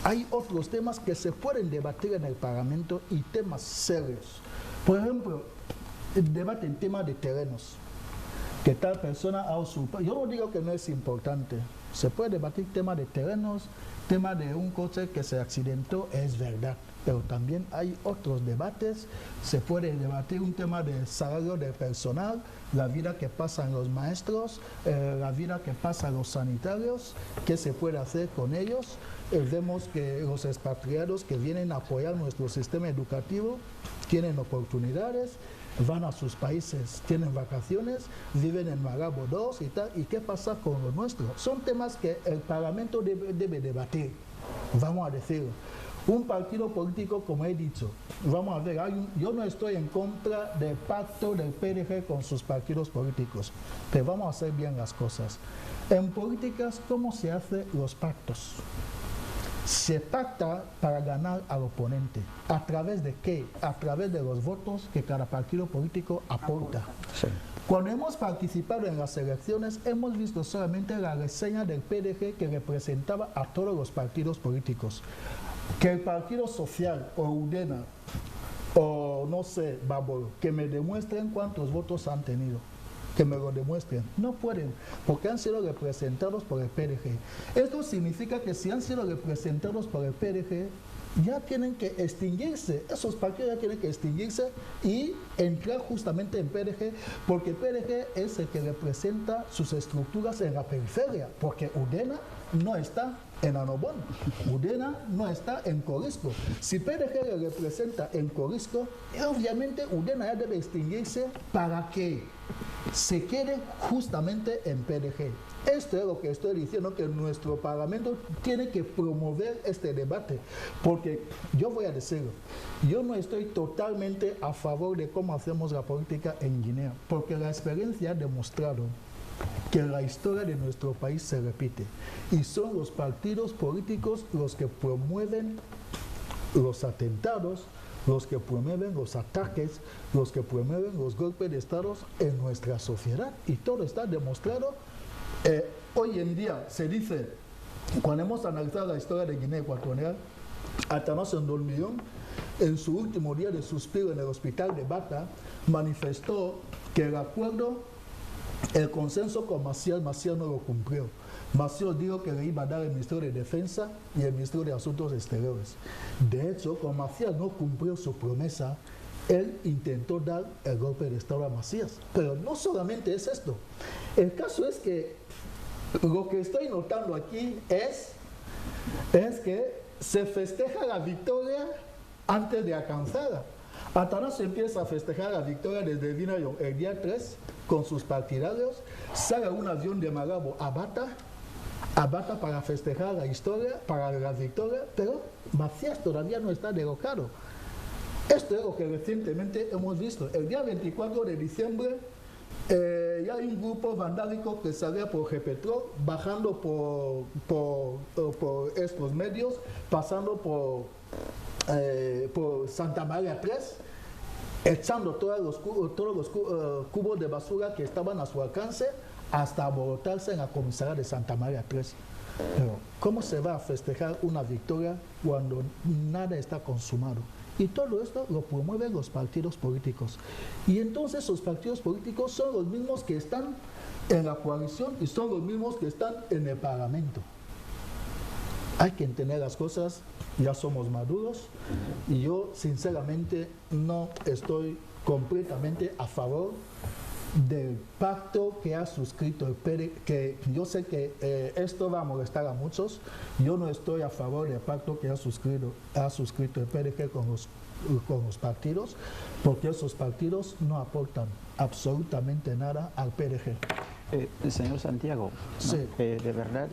hay otros temas que se pueden debatir en el Parlamento y temas serios. Por ejemplo, el debate en tema de terrenos, que tal persona ha usurpado. Yo no digo que no es importante, se puede debatir tema de terrenos, tema de un coche que se accidentó, es verdad, pero también hay otros debates. Se puede debatir un tema de salario del personal, la vida que pasan los maestros, la vida que pasan los sanitarios, qué se puede hacer con ellos. Vemos que los expatriados que vienen a apoyar nuestro sistema educativo tienen oportunidades, van a sus países, tienen vacaciones, viven en Malabo 2 y tal. ¿Y qué pasa con lo nuestro? Son temas que el Parlamento debe debatir, vamos a decirlo. Un partido político, como he dicho, vamos a ver, yo no estoy en contra del pacto del PDG con sus partidos políticos, pero vamos a hacer bien las cosas. En políticas, ¿cómo se hacen los pactos? Se pacta para ganar al oponente. ¿A través de qué? A través de los votos que cada partido político aporta. Sí. Cuando hemos participado en las elecciones, hemos visto solamente la reseña del PDG que representaba a todos los partidos políticos. Que el Partido Social o UDENA o no sé, Babolo, que me demuestren cuántos votos han tenido. Que me lo demuestren. No pueden, porque han sido representados por el PDG. Esto significa que si han sido representados por el PDG, ya tienen que extinguirse. Esos partidos ya tienen que extinguirse y entrar justamente en PDG, porque PDG es el que representa sus estructuras en la periferia, porque UDENA no está en Anobón, Udena no está en Corisco. Si PDG le representa en Corisco, obviamente Udena ya debe extinguirse para que se quede justamente en PDG. Esto es lo que estoy diciendo, que nuestro Parlamento tiene que promover este debate, porque yo voy a decirlo, yo no estoy totalmente a favor de cómo hacemos la política en Guinea, porque la experiencia ha demostrado que la historia de nuestro país se repite y son los partidos políticos los que promueven los atentados, los que promueven los ataques, los que promueven los golpes de Estado en nuestra sociedad, y todo está demostrado. Hoy en día se dice, cuando hemos analizado la historia de Guinea Ecuatorial, Athanase Ndombillon, en su último día de suspiro en el hospital de Bata, manifestó que el acuerdo, el consenso con Maciel no lo cumplió. Maciel dijo que le iba a dar el Ministerio de Defensa y el Ministerio de Asuntos Exteriores. De hecho, con Maciel no cumplió su promesa, él intentó dar el golpe de Estado a Macías. Pero no solamente es esto. El caso es que lo que estoy notando aquí es que se festeja la victoria antes de alcanzarla. Athanase empieza a festejar la victoria desde Vinayo el día 3 con sus partidarios, sale un avión de Malabo a Bata para festejar la historia, para la victoria, pero Macías todavía no está derrocado. Esto es lo que recientemente hemos visto. El día 24 de diciembre ya hay un grupo vandálico que salía por Gepetrol, bajando por estos medios, pasando por Santa María 3, echando todos los cubos de basura que estaban a su alcance hasta aborotarse en la comisaría de Santa María 3. Pero, ¿cómo se va a festejar una victoria cuando nada está consumado? Y todo esto lo promueven los partidos políticos. Y entonces esos partidos políticos son los mismos que están en la coalición y son los mismos que están en el Parlamento. Hay que entender las cosas, ya somos maduros, y yo sinceramente no estoy completamente a favor del pacto que ha suscrito el PDG, que yo sé que esto va a molestar a muchos. Yo no estoy a favor del pacto que ha suscrito el PDG con los partidos, porque esos partidos no aportan absolutamente nada al PDG. Señor Santiago, sí. De verdad,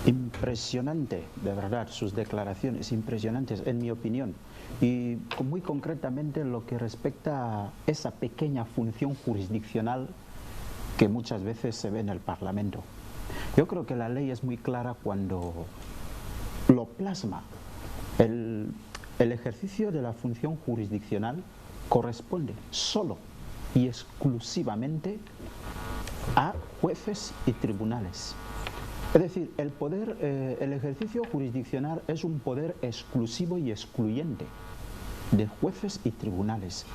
impresionante, de verdad, sus declaraciones, impresionantes, en mi opinión. Y muy concretamente en lo que respecta a esa pequeña función jurisdiccional que muchas veces se ve en el Parlamento. Yo creo que la ley es muy clara cuando lo plasma. El ejercicio de la función jurisdiccional corresponde solo y exclusivamente a jueces y tribunales. Es decir, el ejercicio jurisdiccional es un poder exclusivo y excluyente de jueces y tribunales,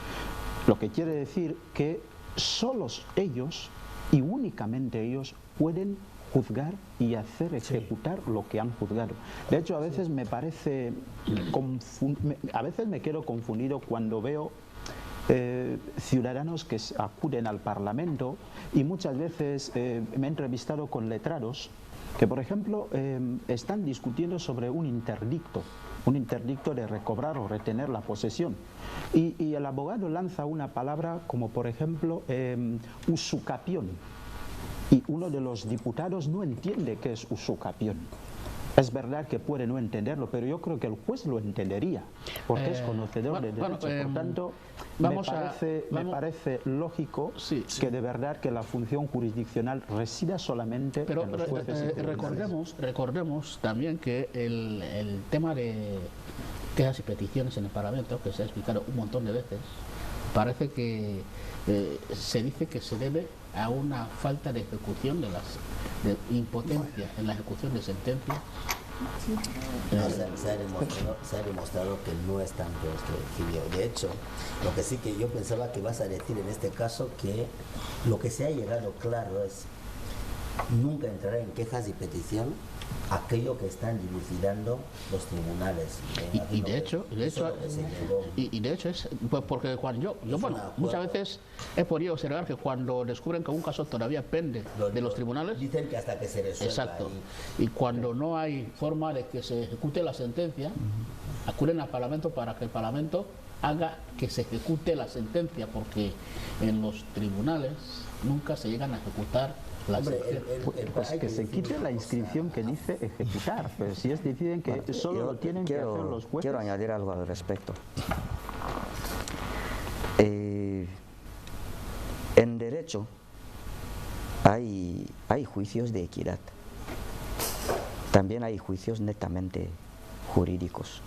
lo que quiere decir que solos ellos y únicamente ellos pueden juzgar y hacer ejecutar lo que han juzgado. De hecho, a veces me parece, a veces me quedo confundido cuando veo ciudadanos que acuden al Parlamento, y muchas veces me he entrevistado con letrados que, por ejemplo, están discutiendo sobre un interdicto de recobrar o retener la posesión. Y el abogado lanza una palabra como, por ejemplo, usucapión. Y uno de los diputados no entiende qué es usucapión. Es verdad que puede no entenderlo, pero yo creo que el juez lo entendería, porque es conocedor de derecho. Por tanto, me parece lógico que de verdad que la función jurisdiccional resida solamente en los jueces. Recordemos también que el tema de quejas y peticiones en el Parlamento, que se ha explicado un montón de veces, parece que se dice que se debe a una falta de ejecución de impotencia en la ejecución de sentencias. Se ha demostrado que no es tanto esto. De hecho, lo que sí que yo pensaba que vas a decir en este caso, que lo que se ha llegado claro es nunca entrará en quejas y petición aquello que están dilucidando los tribunales. Y de hecho es pues porque cuando yo bueno, muchas veces he podido observar que cuando descubren que un caso todavía pende de los tribunales, dicen que hasta que se resuelva. Exacto. Y cuando no hay forma de que se ejecute la sentencia, acuden al Parlamento para que el Parlamento haga que se ejecute la sentencia, porque en los tribunales nunca se llegan a ejecutar. Pues que se quite la inscripción que dice ejecutar, pero si es deciden que solo lo tienen que hacer los jueces. Quiero añadir algo al respecto. En derecho hay juicios de equidad, también hay juicios netamente jurídicos.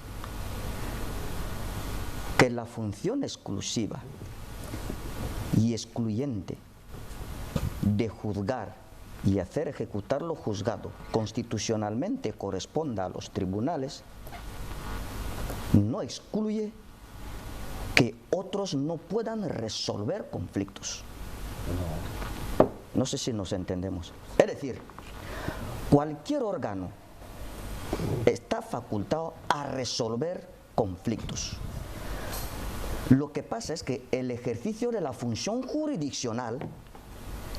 Que la función exclusiva y excluyente de juzgar y hacer ejecutar lo juzgado constitucionalmente corresponda a los tribunales, no excluye que otros no puedan resolver conflictos. No sé si nos entendemos. Es decir, cualquier órgano está facultado a resolver conflictos. Lo que pasa es que el ejercicio de la función jurisdiccional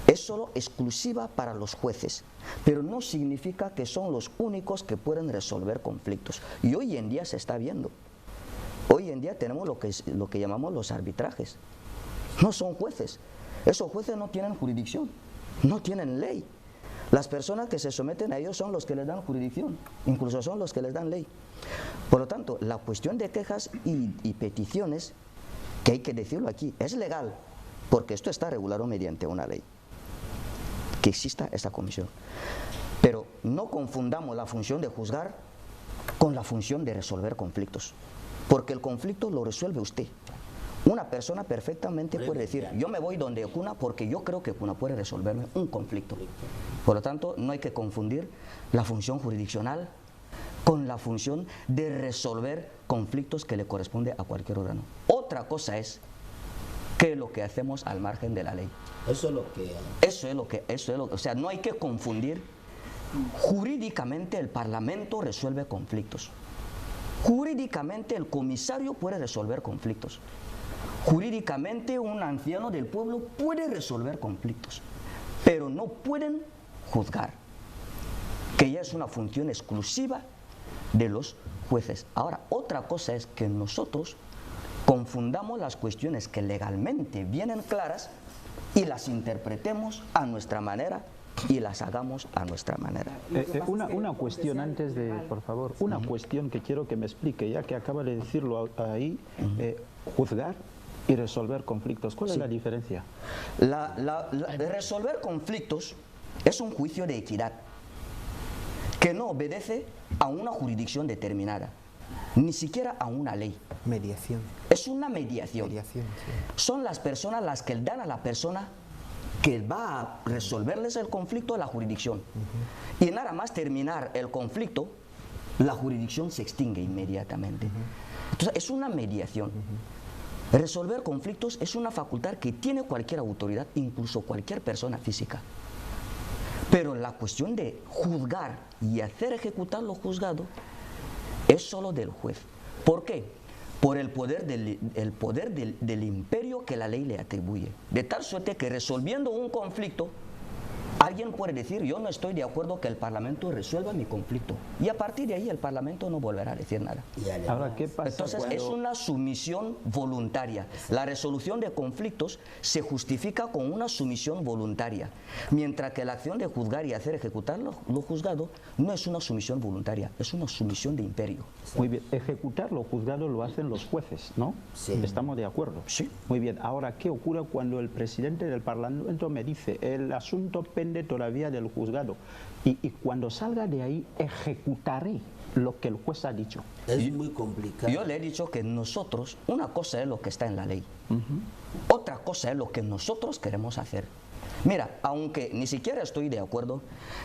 es solo exclusiva para los jueces, pero no significa que son los únicos que pueden resolver conflictos. Y hoy en día se está viendo. Hoy en día tenemos lo que llamamos los arbitrajes. No son jueces. Esos jueces no tienen jurisdicción, no tienen ley. Las personas que se someten a ellos son los que les dan jurisdicción, incluso son los que les dan ley. Por lo tanto, la cuestión de quejas y peticiones, que hay que decirlo aquí, es legal, porque esto está regulado mediante una ley. Que exista esta comisión. Pero no confundamos la función de juzgar con la función de resolver conflictos, porque el conflicto lo resuelve usted. Una persona perfectamente puede decir, yo me voy donde Cuna porque yo creo que Cuna puede resolverme un conflicto. Por lo tanto, no hay que confundir la función jurisdiccional con la función de resolver conflictos que le corresponde a cualquier órgano. Otra cosa es qué es lo que hacemos al margen de la ley. Eso es lo que... O sea, no hay que confundir. Jurídicamente el Parlamento resuelve conflictos. Jurídicamente el comisario puede resolver conflictos. Jurídicamente un anciano del pueblo puede resolver conflictos. Pero no pueden juzgar, que ya es una función exclusiva de los jueces. Ahora, otra cosa es que nosotros confundamos las cuestiones que legalmente vienen claras y las interpretemos a nuestra manera y las hagamos a nuestra manera. Una cuestión antes de, por favor, una cuestión que quiero que me explique, ya que acaba de decirlo ahí, juzgar y resolver conflictos. ¿Cuál es la diferencia? Resolver conflictos es un juicio de equidad que no obedece a una jurisdicción determinada, ni siquiera a una ley. Mediación. Es una mediación. Sí. Son las personas las que dan a la persona que va a resolverles el conflicto a la jurisdicción. Y nada más terminar el conflicto, la jurisdicción se extingue inmediatamente. Entonces es una mediación. Resolver conflictos es una facultad que tiene cualquier autoridad, incluso cualquier persona física. Pero la cuestión de juzgar y hacer ejecutar lo juzgado es solo del juez. ¿Por qué? Por el poder del imperio que la ley le atribuye. De tal suerte que resolviendo un conflicto, alguien puede decir, yo no estoy de acuerdo que el Parlamento resuelva mi conflicto. Y a partir de ahí el Parlamento no volverá a decir nada. Ahora, ¿qué pasa? Entonces es una sumisión voluntaria. La resolución de conflictos se justifica con una sumisión voluntaria, mientras que la acción de juzgar y hacer ejecutar lo juzgado no es una sumisión voluntaria, es una sumisión de imperio. Muy bien, ejecutar lo juzgado lo hacen los jueces, ¿no? Sí. ¿Estamos de acuerdo? Sí. Muy bien, ahora, ¿qué ocurre cuando el presidente del Parlamento me dice, el asunto pende todavía del juzgado y cuando salga de ahí ejecutaré lo que el juez ha dicho? Es muy complicado. Yo le he dicho que nosotros, una cosa es lo que está en la ley, otra cosa es lo que nosotros queremos hacer. Mira, aunque ni siquiera estoy de acuerdo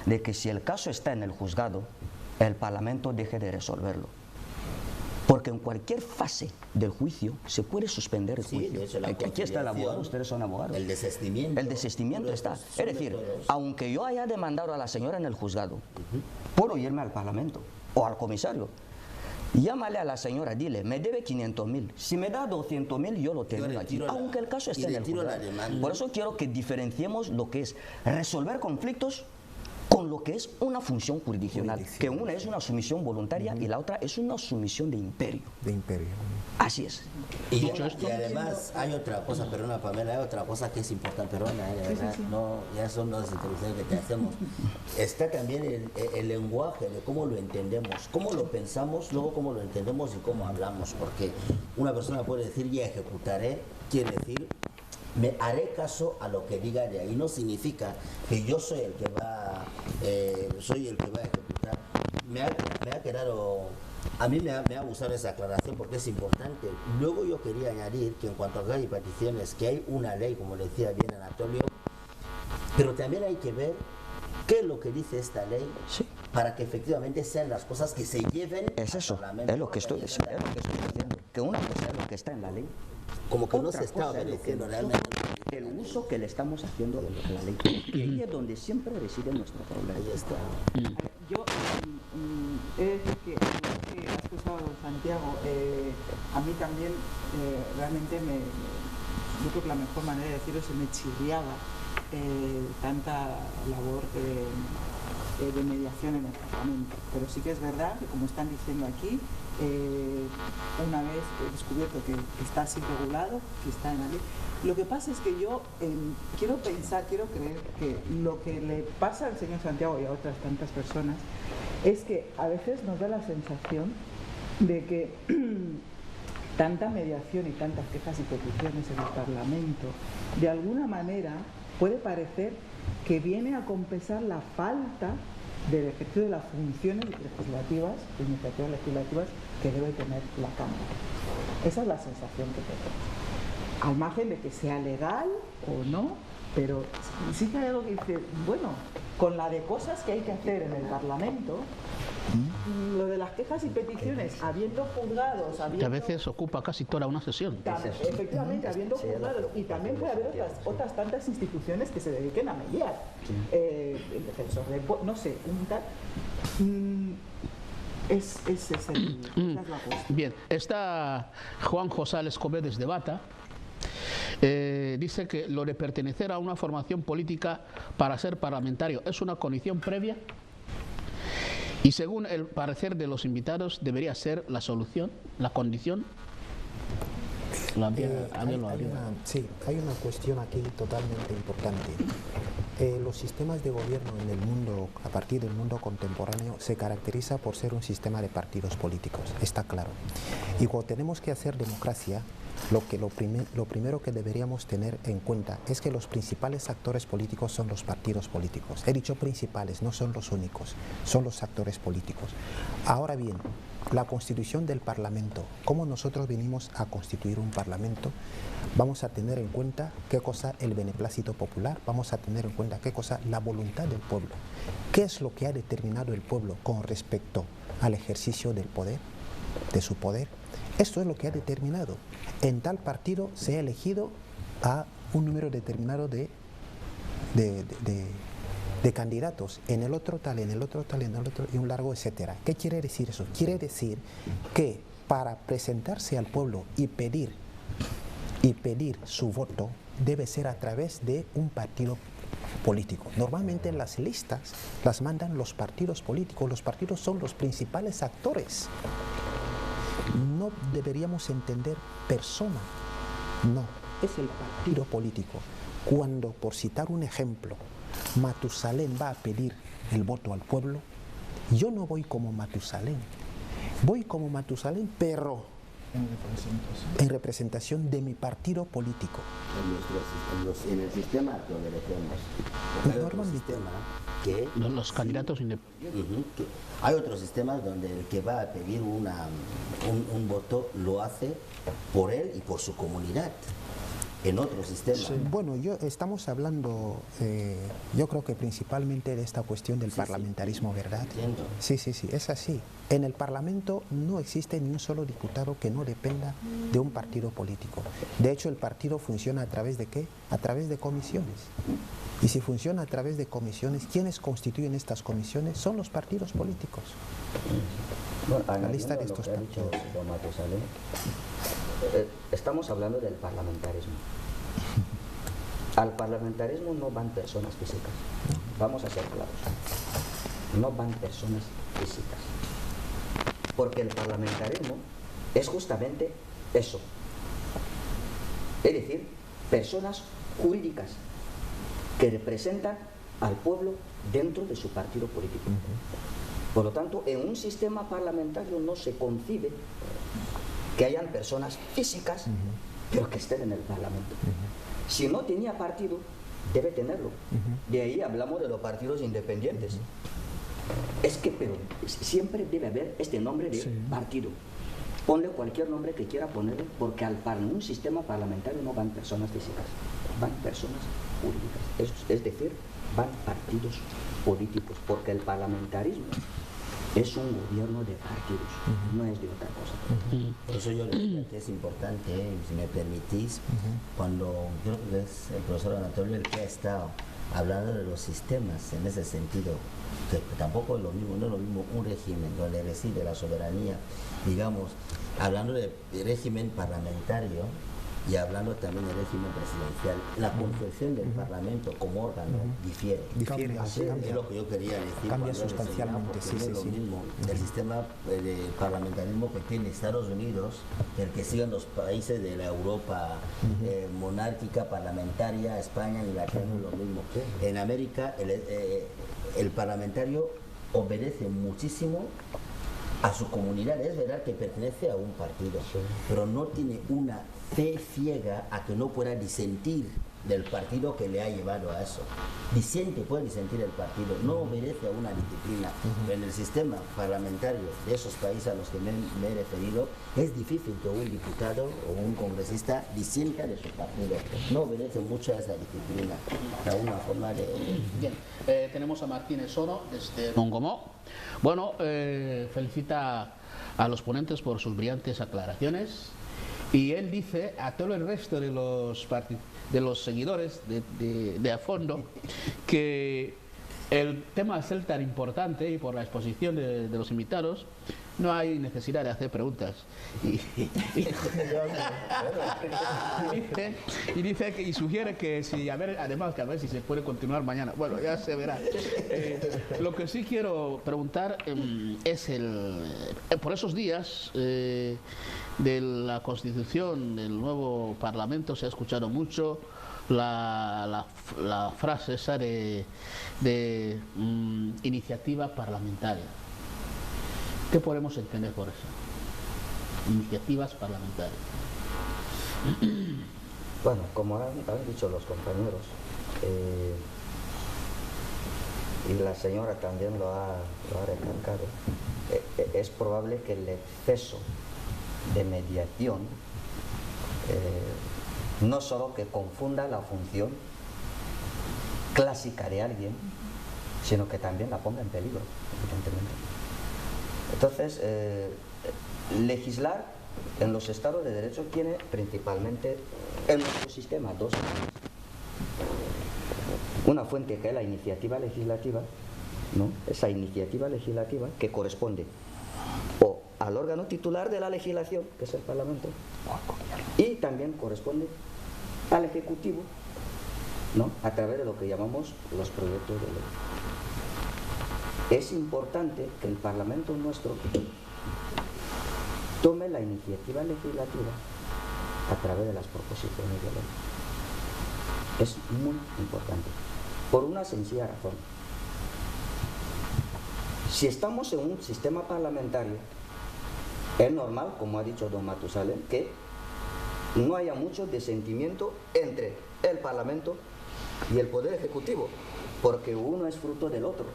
de que si el caso está en el juzgado, el Parlamento deje de resolverlo. porque en cualquier fase del juicio se puede suspender el juicio. De hecho, aquí está el abogado, ustedes son abogados. El desistimiento. El desistimiento está. Es decir, aunque yo haya demandado a la señora en el juzgado, puedo irme al Parlamento o al comisario. Llámale a la señora, dile, me debe 500.000. Si me da 200.000, yo lo termino aquí, aunque el caso esté en el juzgado. Por eso quiero que diferenciemos lo que es resolver conflictos con lo que es una función jurisdiccional, que una es una sumisión voluntaria y la otra es una sumisión de imperio. Así es. Y además hay otra cosa, perdona Pamela, hay otra cosa que es importante, perdona, de verdad, no, ya son las intervenciones que te hacemos. Está también el lenguaje de cómo lo entendemos, cómo lo pensamos, luego cómo lo entendemos y cómo hablamos, porque una persona puede decir ya ejecutaré, quiere decir me haré caso a lo que diga de ahí. No significa que yo soy el que va a ejecutar. Me ha quedado, a mí me ha gustado esa aclaración porque es importante. Luego yo quería añadir que en cuanto a y peticiones, que hay una ley, como decía bien Anatolio, pero también hay que ver qué es lo que dice esta ley para que efectivamente sean las cosas que se lleven al Parlamento. Es lo que estoy diciendo, que una cosa es lo que está en la ley, como que no se está obedeciendo realmente el uso que le estamos haciendo de la ley. Y ahí es donde siempre reside nuestro problema. Ahí está. Yo he de decir que has expresado Santiago, a mí también realmente yo creo que la mejor manera de decirlo es que me chirriaba tanta labor de mediación en el Parlamento. Pero sí que es verdad que, como están diciendo aquí, una vez descubierto que está así regulado, que está en la ley. Lo que pasa es que yo quiero creer que lo que le pasa al señor Santiago y a otras tantas personas es que a veces nos da la sensación de que tanta mediación y tantas quejas y peticiones en el Parlamento, de alguna manera puede parecer que viene a compensar la falta del ejercicio de las funciones legislativas, iniciativas legislativas que debe tener la Cámara. Esa es la sensación que tengo. Al margen de que sea legal o no, pero sí que hay algo que dice, bueno, con la de cosas que hay que hacer en el Parlamento, lo de las quejas y peticiones, habiendo juzgados, que a veces ocupa casi toda una sesión. Efectivamente, habiendo juzgados, y también puede haber otras tantas instituciones que se dediquen a mediar. El defensor de, no sé, un tal. Es la cuestión. Bien, está Juan José Escobar desde Bata. Dice que lo de pertenecer a una formación política para ser parlamentario es una condición previa y, según el parecer de los invitados, debería ser la solución, la condición. Hay una cuestión aquí totalmente importante. Los sistemas de gobierno en el mundo, a partir del mundo contemporáneo, se caracteriza por ser un sistema de partidos políticos, está claro. Y cuando tenemos que hacer democracia, lo primero que deberíamos tener en cuenta es que los principales actores políticos son los partidos políticos. He dicho principales, no son los únicos, son los actores políticos. Ahora bien, la constitución del Parlamento, cómo nosotros venimos a constituir un Parlamento, vamos a tener en cuenta qué cosa el beneplácito popular, vamos a tener en cuenta qué cosa la voluntad del pueblo, qué es lo que ha determinado el pueblo con respecto al ejercicio del poder, de su poder. Esto es lo que ha determinado. En tal partido se ha elegido a un número determinado de candidatos, en el otro tal, en el otro tal, en el otro, y un largo etcétera. ¿Qué quiere decir eso? Quiere decir que para presentarse al pueblo y pedir su voto debe ser a través de un partido político. Normalmente las listas las mandan los partidos políticos. Los partidos son los principales actores. No deberíamos entender persona, no, es el partido político. Cuando, por citar un ejemplo, Matusalén va a pedir el voto al pueblo, yo no voy como Matusalén, voy como Matusalén, pero en representación de mi partido político. En el sistema que obedecemos, los candidatos independientes. Hay otros sistemas donde el que va a pedir un voto lo hace por él y por su comunidad. en otro sistema. Sí. Bueno, estamos hablando, yo creo que principalmente de esta cuestión del parlamentarismo, ¿verdad? Entiendo. Sí, es así. En el Parlamento no existe ni un solo diputado que no dependa de un partido político. De hecho, el partido funciona a través de ¿qué? A través de comisiones. Y si funciona a través de comisiones, ¿quiénes constituyen estas comisiones? Son los partidos políticos. Bueno, la lista de estos partidos. Estamos hablando del parlamentarismo. Al parlamentarismo no van personas físicas. Vamos a ser claros. No van personas físicas. Porque el parlamentarismo es justamente eso. Es decir, personas jurídicas que representan al pueblo dentro de su partido político. Por lo tanto, en un sistema parlamentario no se concibe que hayan personas físicas, pero que estén en el Parlamento. Si no tenía partido, debe tenerlo. De ahí hablamos de los partidos independientes. Es que, pero siempre debe haber este nombre de partido. Ponle cualquier nombre que quiera ponerle, porque en un sistema parlamentario no van personas físicas, van personas jurídicas. Es decir, van partidos políticos, porque el parlamentarismo es un gobierno de partidos, no es de otra cosa. Por eso yo creo que es importante, si me permitís, cuando creo que es el profesor Anatolio el que ha estado hablando de los sistemas en ese sentido, que tampoco es lo mismo, no es lo mismo un régimen donde reside la soberanía, digamos, hablando de régimen parlamentario y hablando también del régimen presidencial, la concepción del Parlamento como órgano difiere. Es lo que yo quería decir. Cambia sustancialmente, no es lo mismo el sistema de parlamentarismo que tiene Estados Unidos, el que siguen los países de la Europa monárquica, parlamentaria, España, Inglaterra, no es lo mismo. En América el parlamentario obedece muchísimo a su comunidad. Es verdad que pertenece a un partido, pero no tiene una fe ciega a que no pueda disentir del partido que le ha llevado a eso. Puede disentir el partido, no obedece a una disciplina. Pero en el sistema parlamentario de esos países a los que me he referido, es difícil que un diputado o un congresista disienta de su partido. No obedece mucho a esa disciplina, a una forma de... Bien, tenemos a Martínez Soro desde Mongomó. Bueno, felicita a los ponentes por sus brillantes aclaraciones. Y él dice a todo el resto de los seguidores de A Fondo que el tema es tan importante y por la exposición de los invitados no hay necesidad de hacer preguntas. Y sugiere que si, además que a ver si se puede continuar mañana. Bueno, ya se verá. Lo que sí quiero preguntar es por esos días de la constitución del nuevo Parlamento se ha escuchado mucho la frase esa de iniciativa parlamentaria. ¿Qué podemos entender por eso? Iniciativas parlamentarias. Bueno, como han dicho los compañeros, y la señora también lo ha recalcado, es probable que el exceso de mediación no solo que confunda la función clásica de alguien, sino que también la ponga en peligro, evidentemente. Entonces, legislar en los estados de derecho tiene principalmente en nuestro sistema dos fuentes. Una fuente que es la iniciativa legislativa, ¿no? Esa iniciativa legislativa que corresponde o al órgano titular de la legislación, que es el Parlamento, y también corresponde al Ejecutivo, ¿no? A través de lo que llamamos los proyectos de ley. Es importante que el Parlamento nuestro tome la iniciativa legislativa a través de las proposiciones de ley. Es muy importante, por una sencilla razón. Si estamos en un sistema parlamentario, es normal, como ha dicho don Matusalén, que no haya mucho desentimiento entre el Parlamento y el Poder Ejecutivo, porque uno es fruto del otro,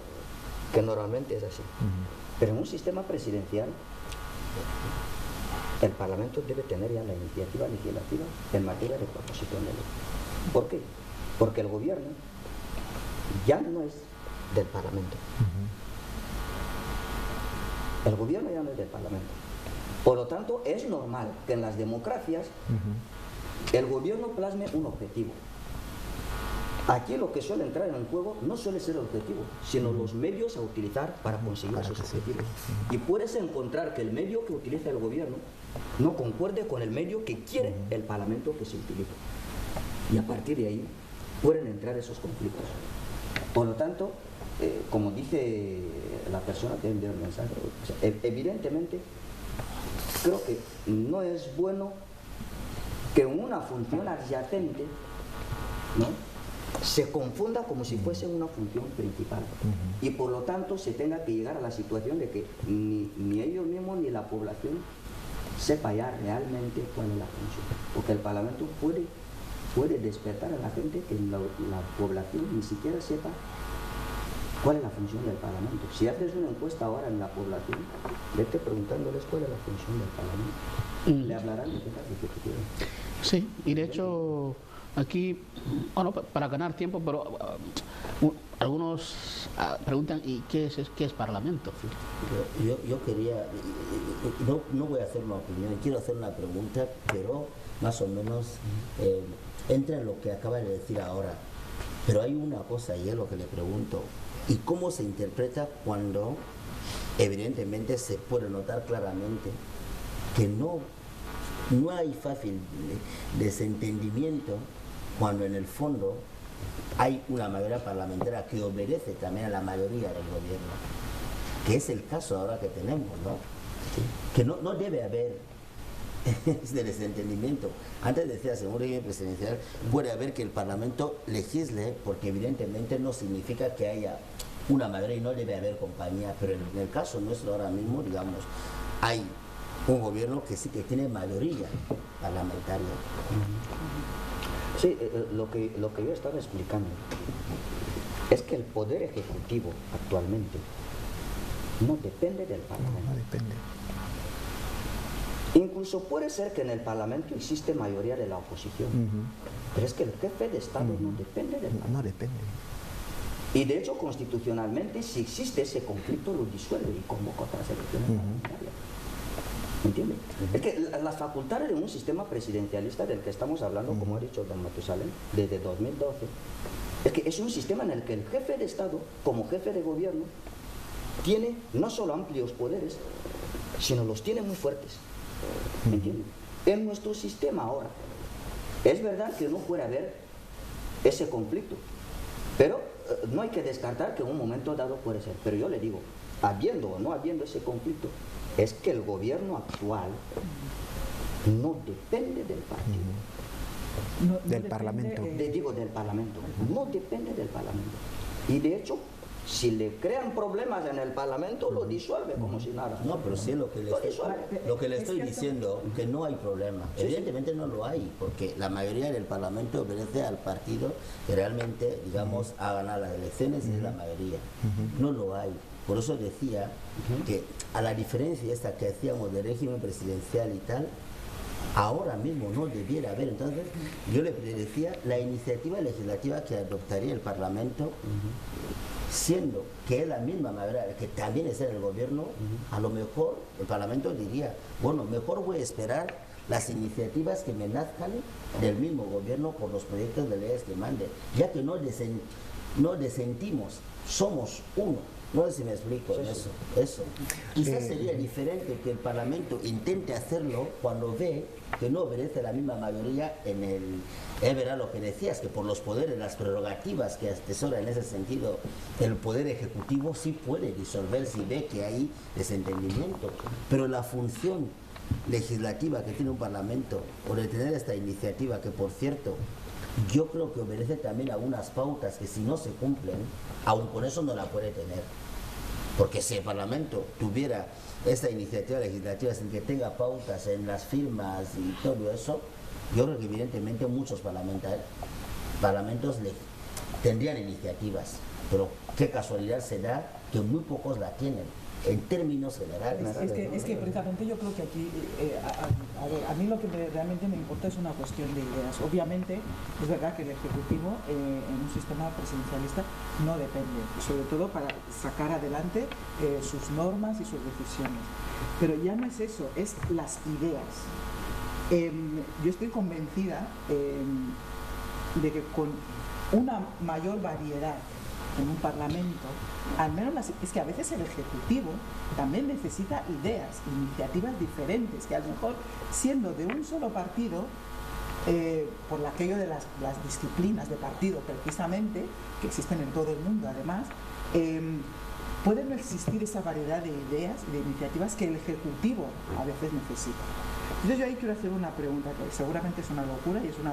que normalmente es así. Pero en un sistema presidencial, el Parlamento debe tener ya la iniciativa legislativa en materia de proposición de ley. ¿Por qué? Porque el gobierno ya no es del Parlamento. El gobierno ya no es del Parlamento. Por lo tanto, es normal que en las democracias el gobierno plasme un objetivo. Aquí lo que suele entrar en el juego no suele ser el objetivo, sino los medios a utilizar para conseguir esos objetivos. Y puedes encontrar que el medio que utiliza el gobierno no concuerde con el medio que quiere el Parlamento que se utilice. Y a partir de ahí pueden entrar esos conflictos. Por lo tanto, como dice la persona que envió el mensaje, o sea, evidentemente creo que no es bueno que una función adyacente, ¿no?, se confunda como si fuese una función principal, y por lo tanto se tenga que llegar a la situación de que ni ellos mismos ni la población sepa ya realmente cuál es la función, porque el Parlamento puede despertar a la gente que la población ni siquiera sepa cuál es la función del Parlamento. Si haces una encuesta ahora en la población, vete preguntándoles cuál es la función del Parlamento. Le hablarán de qué quieren. Sí, y de hecho aquí, bueno, para ganar tiempo, pero algunos preguntan, ¿y qué es Parlamento? Yo quería, no voy a hacer una opinión, quiero hacer una pregunta, pero más o menos entra en lo que acaba de decir ahora. Pero hay una cosa, y es lo que le pregunto, ¿y cómo se interpreta cuando evidentemente se puede notar claramente que no hay fácil desentendimiento cuando en el fondo hay una mayoría parlamentaria que obedece también a la mayoría del gobierno, que es el caso ahora que tenemos, ¿no? Que no debe haber ese desentendimiento. Antes decía, según el régimen presidencial, puede haber que el Parlamento legisle, porque evidentemente no significa que haya una mayoría y no debe haber compañía, pero en el caso nuestro ahora mismo, digamos, hay un gobierno que sí que tiene mayoría parlamentaria. Sí, lo que yo estaba explicando es que el poder ejecutivo actualmente no depende del Parlamento. No depende. Incluso puede ser que en el Parlamento existe mayoría de la oposición, pero es que el jefe de Estado no depende del Parlamento. No depende. Y de hecho, constitucionalmente, si existe ese conflicto, lo disuelve y convoca otras elecciones parlamentarias. ¿Entiende? Es que las facultades de un sistema presidencialista del que estamos hablando, como ha dicho don Matusalén, desde 2012, es que es un sistema en el que el jefe de Estado, como jefe de gobierno, tiene no solo amplios poderes, sino los tiene muy fuertes. ¿Me entiende? En nuestro sistema ahora, es verdad que no puede haber ese conflicto, pero no hay que descartar que en un momento dado puede ser. Pero yo le digo, habiendo o no habiendo ese conflicto, es que el gobierno actual no depende del partido. Del Parlamento. Digo, del Parlamento. No depende del Parlamento. Y de hecho, si le crean problemas en el Parlamento, lo disuelve como si nada. No, pero sí lo que le estoy diciendo, que no hay problema. Evidentemente no lo hay, porque la mayoría del Parlamento obedece al partido que realmente, digamos, ha ganado las elecciones y es la mayoría. No lo hay. Por eso decía que a la diferencia esta que hacíamos del régimen presidencial y tal, ahora mismo no debiera haber. Entonces, yo le decía, la iniciativa legislativa que adoptaría el Parlamento, siendo que es la misma manera que también es en el gobierno, a lo mejor el Parlamento diría, bueno, mejor voy a esperar las iniciativas que me nazcan del mismo gobierno por los proyectos de leyes que manden, ya que no desentimos, somos uno. No sé si me explico eso. Quizás sería diferente que el Parlamento intente hacerlo cuando ve que no obedece la misma mayoría en el... Es verdad lo que decías, que por los poderes, las prerrogativas que atesora en ese sentido el Poder Ejecutivo sí puede disolver si ve que hay desentendimiento. Pero la función legislativa que tiene un Parlamento, o de tener esta iniciativa, que por cierto, yo creo que obedece también a unas pautas que si no se cumplen, aún con eso no la puede tener. Porque si el Parlamento tuviera esta iniciativa legislativa sin que tenga pautas en las firmas y todo eso, yo creo que evidentemente muchos parlamentos tendrían iniciativas. Pero qué casualidad se da que muy pocos la tienen, en términos generales. Es que precisamente yo creo que aquí, a mí lo que realmente me importa es una cuestión de ideas. Obviamente es verdad que el Ejecutivo en un sistema presidencialista no depende, sobre todo para sacar adelante sus normas y sus decisiones. Pero ya no es eso, es las ideas. Yo estoy convencida de que con una mayor variedad en un parlamento, al menos es que a veces el Ejecutivo también necesita ideas, iniciativas diferentes, que a lo mejor siendo de un solo partido, por aquello de las disciplinas de partido precisamente, que existen en todo el mundo además, puede no existir esa variedad de ideas y de iniciativas que el Ejecutivo a veces necesita. Entonces yo ahí quiero hacer una pregunta que seguramente es una locura y es una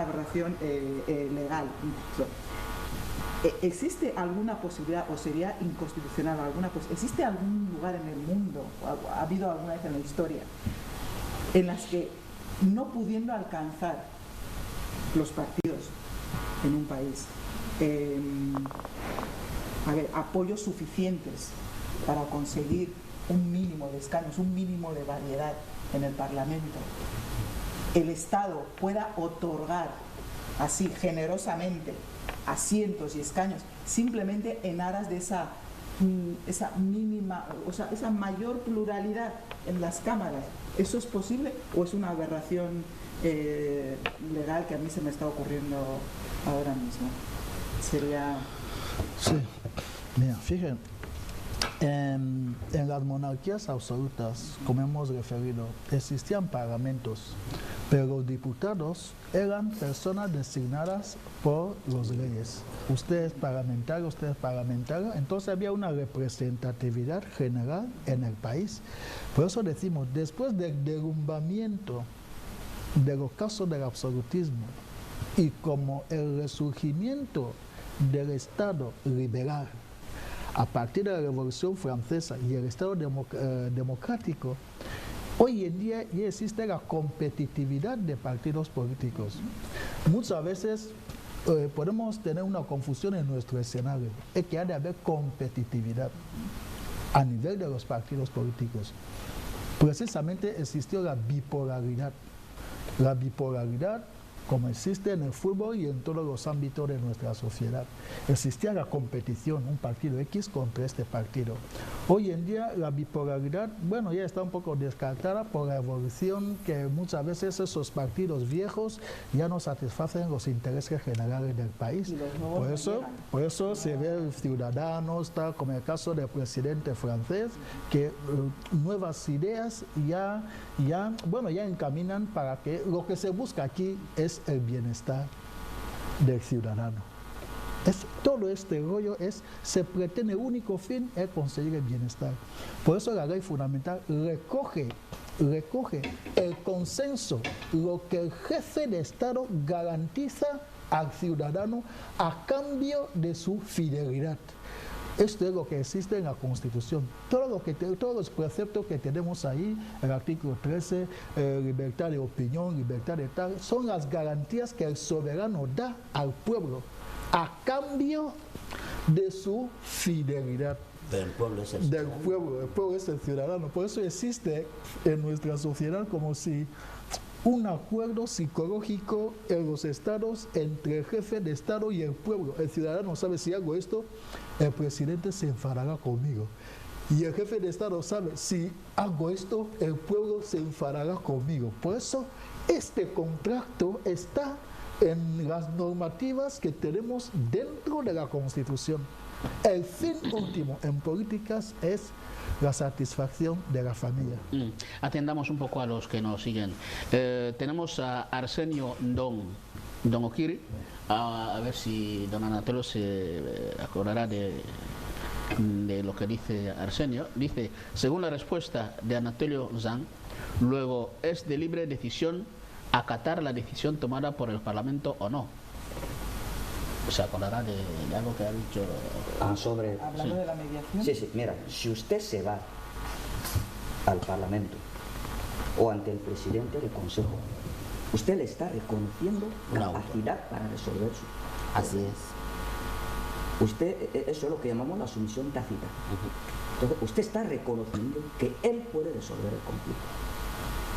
aberración legal incluso. ¿Existe alguna posibilidad o sería inconstitucional existe algún lugar en el mundo, o ha habido alguna vez en la historia, en las que no pudiendo alcanzar los partidos en un país apoyos suficientes para conseguir un mínimo de escaños, un mínimo de variedad en el Parlamento, el Estado pueda otorgar así generosamente asientos y escaños simplemente en aras de esa mínima, o sea, esa mayor pluralidad en las cámaras? ¿Eso es posible o es una aberración legal que a mí se me está ocurriendo ahora mismo? Sería... Sí, mira, fíjense, en las monarquías absolutas, como hemos referido, existían parlamentos, pero los diputados eran personas designadas por los reyes. Usted es parlamentario, entonces había una representatividad general en el país. Por eso decimos, después del derrumbamiento del ocaso del absolutismo y como el resurgimiento del Estado liberal a partir de la Revolución Francesa y el Estado democrático, hoy en día ya existe la competitividad de partidos políticos. Muchas veces podemos tener una confusión en nuestro escenario, es que ha de haber competitividad a nivel de los partidos políticos. Precisamente existió la bipolaridad. La bipolaridad como existe en el fútbol y en todos los ámbitos de nuestra sociedad. Existía la competición, un partido X contra este partido. Hoy en día la bipolaridad, bueno, ya está un poco descartada por la evolución, que muchas veces esos partidos viejos ya no satisfacen los intereses generales del país. Por eso se ve ciudadanos, tal como el caso del presidente francés, que nuevas ideas ya encaminan para que lo que se busca aquí es el bienestar del ciudadano. Todo este rollo se pretende, el único fin es conseguir el bienestar. Por eso la ley fundamental recoge el consenso, lo que el jefe de Estado garantiza al ciudadano a cambio de su fidelidad. Esto es lo que existe en la Constitución. Todos los preceptos que tenemos ahí, el artículo 13, libertad de opinión, libertad de tal, son las garantías que el soberano da al pueblo a cambio de su fidelidad. Pero el pueblo es el ciudadano. El pueblo es el ciudadano. Por eso existe en nuestra sociedad como si un acuerdo psicológico en los estados entre el jefe de Estado y el pueblo. El ciudadano sabe, si hago esto, el presidente se enfadará conmigo. Y el jefe de Estado sabe, si hago esto, el pueblo se enfadará conmigo. Por eso, este contrato está en las normativas que tenemos dentro de la Constitución. El fin último en políticas es la satisfacción de la familia. Atendamos un poco a los que nos siguen. Tenemos a Arsenio Don Okiri, a ver si don Anatolio se acordará de lo que dice Arsenio. Dice, según la respuesta de Anatolio Zang, luego es de libre decisión acatar la decisión tomada por el Parlamento o no. ¿Se acordará de algo que ha dicho? Hablando de la mediación. Sí, mira, si usted se va al Parlamento o ante el presidente del Consejo, usted le está reconociendo capacidad para resolver su... Así es. Eso es lo que llamamos la sumisión tácita. Entonces, usted está reconociendo que él puede resolver el conflicto.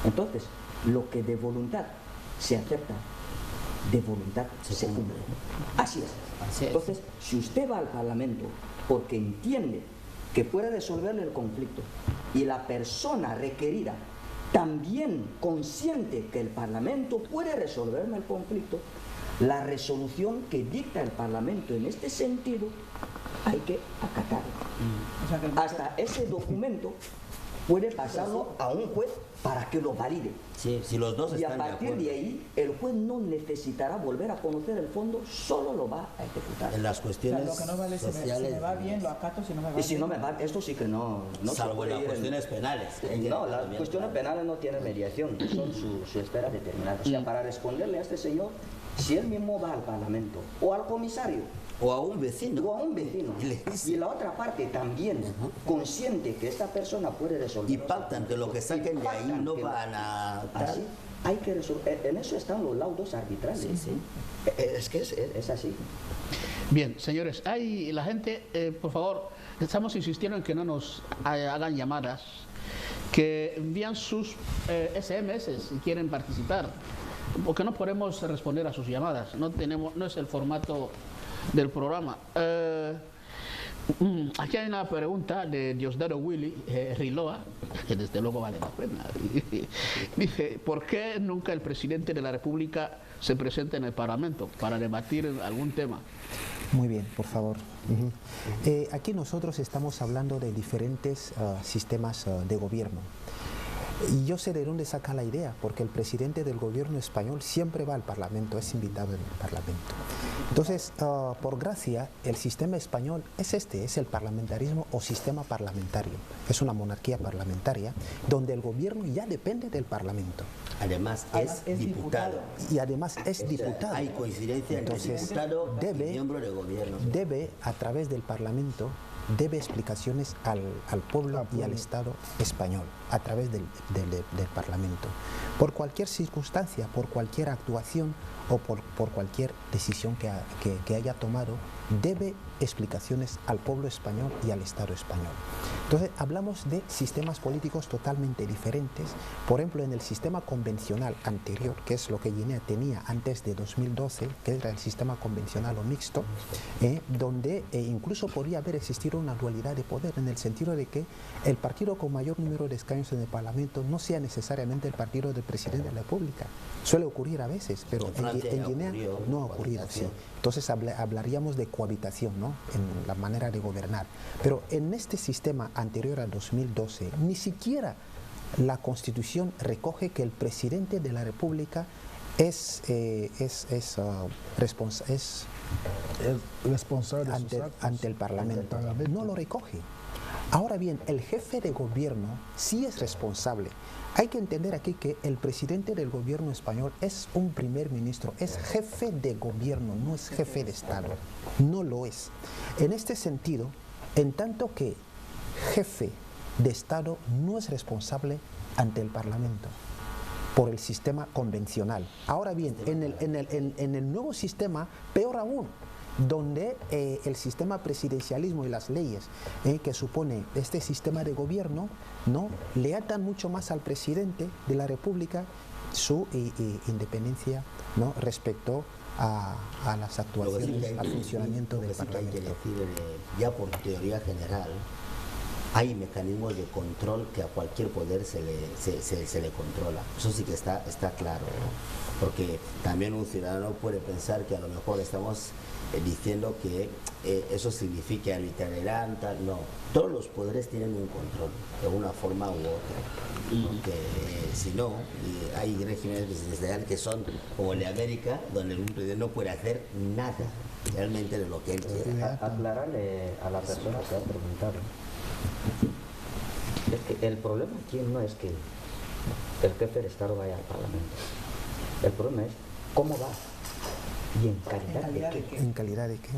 Entonces, lo que de voluntad se acepta, de voluntad se cumple. Así es. Entonces, si usted va al Parlamento porque entiende que puede resolverle el conflicto y la persona requerida también consciente que el Parlamento puede resolverme el conflicto, la resolución que dicta el Parlamento en este sentido hay que acatarlo. Hasta ese documento puede pasarlo a un juez para que lo valide. Sí, si los dos y están a partir de ahí, el juez no necesitará volver a conocer el fondo, solo lo va a ejecutar. En las cuestiones lo que no vale, sociales, si me va bien, lo acato, si no me va bien. Y si no me va, esto sí que no salvo en las cuestiones penales. No, las cuestiones penales no tienen mediación, son su esfera determinada. O sea, para responderle a este señor, si él mismo va al Parlamento o al comisario, o a un vecino, y la otra parte también consciente que esta persona puede resolver, y pactan que lo que saquen de ahí no van a así, hay que resolver. En eso están los laudos arbitrales. Es que es así. Bien, señores, la gente, por favor, estamos insistiendo en que no nos hagan llamadas, que envían sus SMS si quieren participar, porque no podemos responder a sus llamadas, no es el formato del programa. Aquí hay una pregunta de Diosdado Willy Riloa, que desde luego vale la pena. Dice, ¿por qué nunca el presidente de la República se presenta en el Parlamento para debatir algún tema? Muy bien, por favor. Aquí nosotros estamos hablando de diferentes sistemas de gobierno. Y yo sé de dónde saca la idea, porque el presidente del gobierno español siempre va al Parlamento, es invitado en el Parlamento. Entonces, por gracia, el sistema español es el parlamentarismo o sistema parlamentario. Es una monarquía parlamentaria donde el gobierno ya depende del Parlamento. Además es diputado. Y además es diputado. Hay coincidencia entre diputado y miembro de gobierno. Debe, a través del Parlamento, debe explicaciones al pueblo y al Estado español a través del Parlamento, por cualquier circunstancia, por cualquier actuación o por cualquier decisión que haya tomado, debe explicaciones al pueblo español y al Estado español. Entonces hablamos de sistemas políticos totalmente diferentes. Por ejemplo, en el sistema convencional anterior, que es lo que Guinea tenía antes de 2012, que era el sistema convencional o mixto, donde incluso podría haber existido una dualidad de poder, en el sentido de que el partido con mayor número de escaños en el Parlamento no sea necesariamente el partido del presidente de la República. Suele ocurrir a veces, pero en Guinea no ha ocurrido. Sí. Entonces hablaríamos de cohabitación, ¿no?, en la manera de gobernar. Pero en este sistema anterior al 2012, ni siquiera la Constitución recoge que el presidente de la República es responsable ante el Parlamento. No lo recoge. Ahora bien, el jefe de gobierno sí es responsable. Hay que entender aquí que el presidente del gobierno español es un primer ministro, es jefe de gobierno, no es jefe de Estado, no lo es. En este sentido, en tanto que jefe de Estado no es responsable ante el Parlamento por el sistema convencional. Ahora bien, en el nuevo sistema, peor aún, donde el sistema presidencialismo y las leyes que supone este sistema de gobierno, ¿no?, le atan mucho más al presidente de la República su independencia, ¿no?, respecto a las actuaciones, al funcionamiento del Parlamento. Hay que decir, ya por teoría general, hay mecanismos de control que a cualquier poder se le controla. Eso sí que está claro, ¿no? Porque también un ciudadano puede pensar que a lo mejor estamos diciendo que eso significa arbitrariedad, tal. No, todos los poderes tienen un control de una forma u otra, porque si no, hay regímenes presidenciales que son como el de América, donde un presidente no puede hacer nada realmente de lo que él quiere. Aclararle a la persona que ha preguntado, es que el problema aquí no es que el jefe de Estado vaya al Parlamento, el problema es cómo va. ¿Y en calidad de qué? ¿En calidad de qué?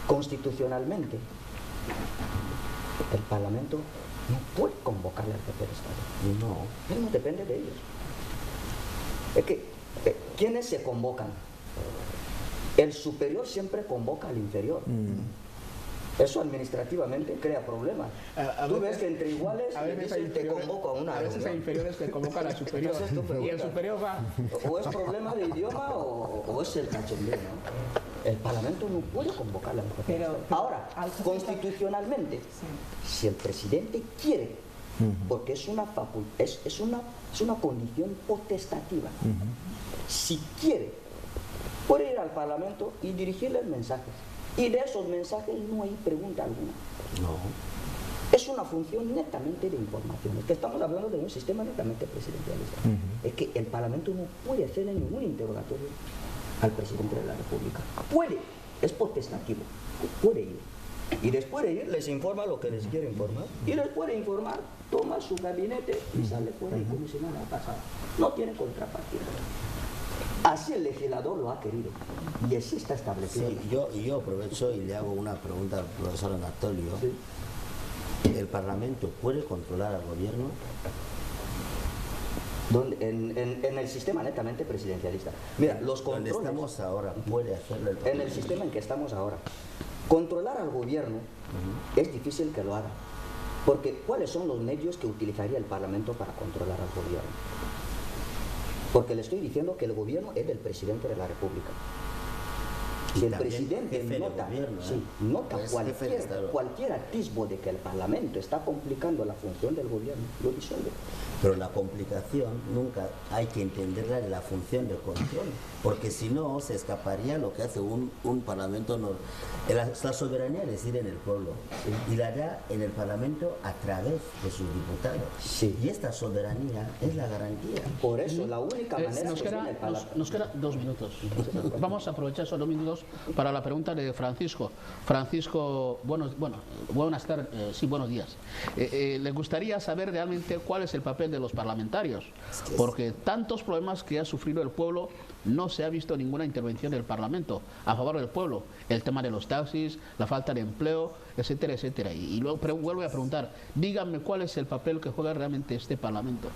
Constitucionalmente, el Parlamento no puede convocarle al jefe de Estado. No, él no depende de ellos. Es que, ¿quiénes se convocan? El superior siempre convoca al inferior. Eso administrativamente crea problemas. Tú ves que entre iguales te convoco a una reunión. A veces hay inferiores que convocan a superior. Y el superior va. O es problema de idioma o es el cachondeo, ¿no? El Parlamento no puede convocar a la mujer. Ahora, constitucionalmente, si el presidente quiere, porque es una condición potestativa, si quiere, puede ir al Parlamento y dirigirles mensajes. Y de esos mensajes no hay pregunta alguna. No. Es una función netamente de información. Es que estamos hablando de un sistema netamente presidencialista. Es que el Parlamento no puede hacerle ningún interrogatorio al presidente de la República. Puede, es potestativo, puede ir. Y después de ir les informa lo que les quiere informar. Y después de informar, toma su gabinete y sale fuera y como si nada ha pasado. No tiene contrapartida. Así el legislador lo ha querido y así está establecido. Sí, yo aprovecho y le hago una pregunta al profesor Anatolio. Sí. ¿El Parlamento puede controlar al gobierno? En el sistema netamente presidencialista. Mira, los controles... ¿Dónde estamos ahora? ¿Puede hacerlo el Parlamento? En el sistema en que estamos ahora. Controlar al gobierno es difícil que lo haga. Porque ¿cuáles son los medios que utilizaría el Parlamento para controlar al gobierno? Porque le estoy diciendo que el gobierno es del presidente de la República. Si el presidente nota cualquier atisbo de que el Parlamento está complicando la función del gobierno, lo disuelve. Pero la complicación nunca hay que entenderla de la función de control, porque si no se escaparía lo que hace un Parlamento. La soberanía reside en el pueblo y la da en el Parlamento a través de sus diputados. Sí. Y esta soberanía es la garantía. Por eso la única manera nos quedan 2 minutos. Vamos a aprovechar esos 2 minutos para la pregunta de Francisco. Francisco, buenas tardes, buenos días. ¿Le gustaría saber realmente cuál es el papel de los parlamentarios? Porque tantos problemas que ha sufrido el pueblo, no se ha visto ninguna intervención del Parlamento a favor del pueblo. El tema de los taxis, la falta de empleo, etcétera, etcétera. Y luego vuelvo a preguntar, díganme cuál es el papel que juega realmente este Parlamento.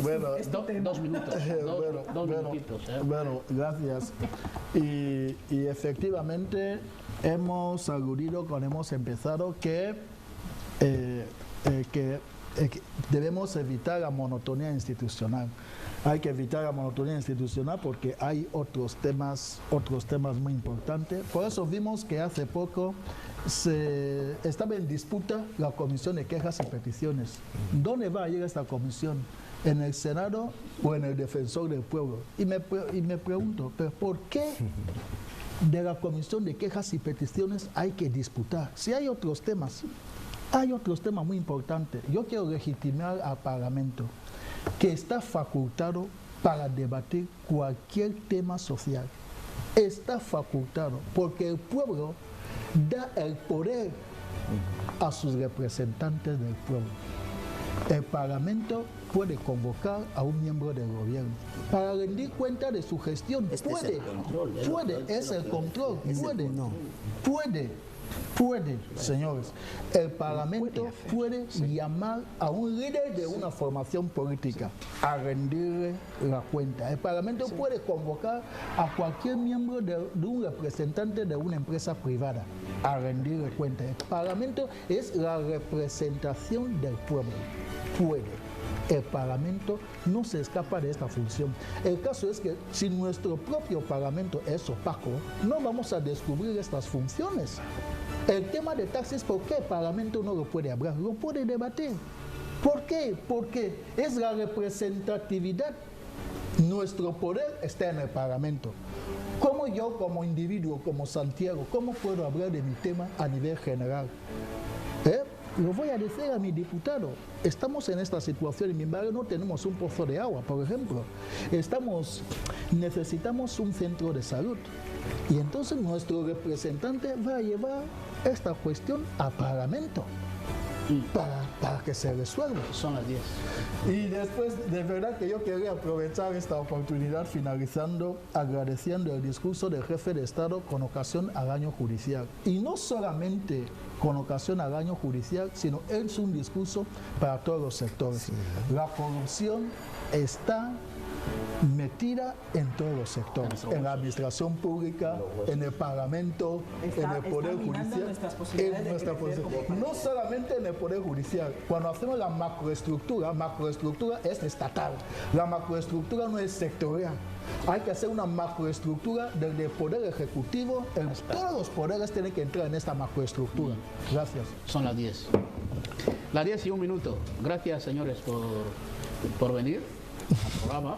Bueno, 2 minutos. Bueno, gracias. Y efectivamente hemos aludido cuando hemos empezado que debemos evitar la monotonía institucional. Hay que evitar la monotonía institucional porque hay otros temas muy importantes. Por eso vimos que hace poco estaba en disputa la Comisión de Quejas y Peticiones. ¿Dónde va a ir esta comisión? ¿En el Senado o en el Defensor del Pueblo? Y me pregunto, ¿pero por qué de la Comisión de Quejas y Peticiones hay que disputar? Si hay otros temas muy importantes. Yo quiero legitimar al Parlamento, que está facultado para debatir cualquier tema social. Está facultado porque el pueblo da el poder a sus representantes del pueblo. El Parlamento puede convocar a un miembro del gobierno para rendir cuenta de su gestión. Puede, señores. El Parlamento puede llamar a un líder de una formación política a rendirle la cuenta. El Parlamento puede convocar a cualquier miembro de un representante de una empresa privada a rendirle cuenta. El Parlamento es la representación del pueblo. El Parlamento no se escapa de esta función. El caso es que si nuestro propio Parlamento es opaco, no vamos a descubrir estas funciones. El tema de taxis, ¿por qué el Parlamento no lo puede hablar? Lo puede debatir. ¿Por qué? Porque es la representatividad. Nuestro poder está en el Parlamento. ¿Cómo yo, como individuo, como Santiago, cómo puedo hablar de mi tema a nivel general? Lo voy a decir a mi diputado. Estamos en esta situación, en mi barrio no tenemos un pozo de agua, por ejemplo. Necesitamos un centro de salud. Y entonces nuestro representante va a llevar esta cuestión al Parlamento para que se resuelva. Son las 10. Y después, de verdad que yo quería aprovechar esta oportunidad finalizando, agradeciendo el discurso del jefe de Estado con ocasión al año judicial. Y no solamente con ocasión al año judicial, sino es un discurso para todos los sectores. Sí. La corrupción está metida en todos los sectores, en la administración pública, en el Parlamento, en el Poder Judicial, no solamente en el Poder Judicial. Cuando hacemos la macroestructura es estatal, la macroestructura no es sectorial. Hay que hacer una macroestructura desde el Poder Ejecutivo, todos los poderes tienen que entrar en esta macroestructura. Gracias. Son las 10. Las 10 y 1 minuto. Gracias, señores, por venir al programa.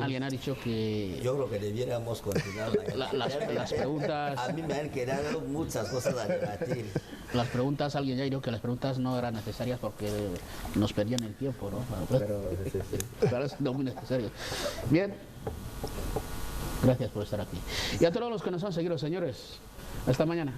Alguien ha dicho que... Yo creo que debiéramos continuar las preguntas... A mí me han quedado muchas cosas a debatir. Las preguntas, alguien ya dijo que las preguntas no eran necesarias porque nos pedían el tiempo, ¿no? Pero es no muy necesario. Bien. Gracias por estar aquí. Y a todos los que nos han seguido, señores. Hasta mañana.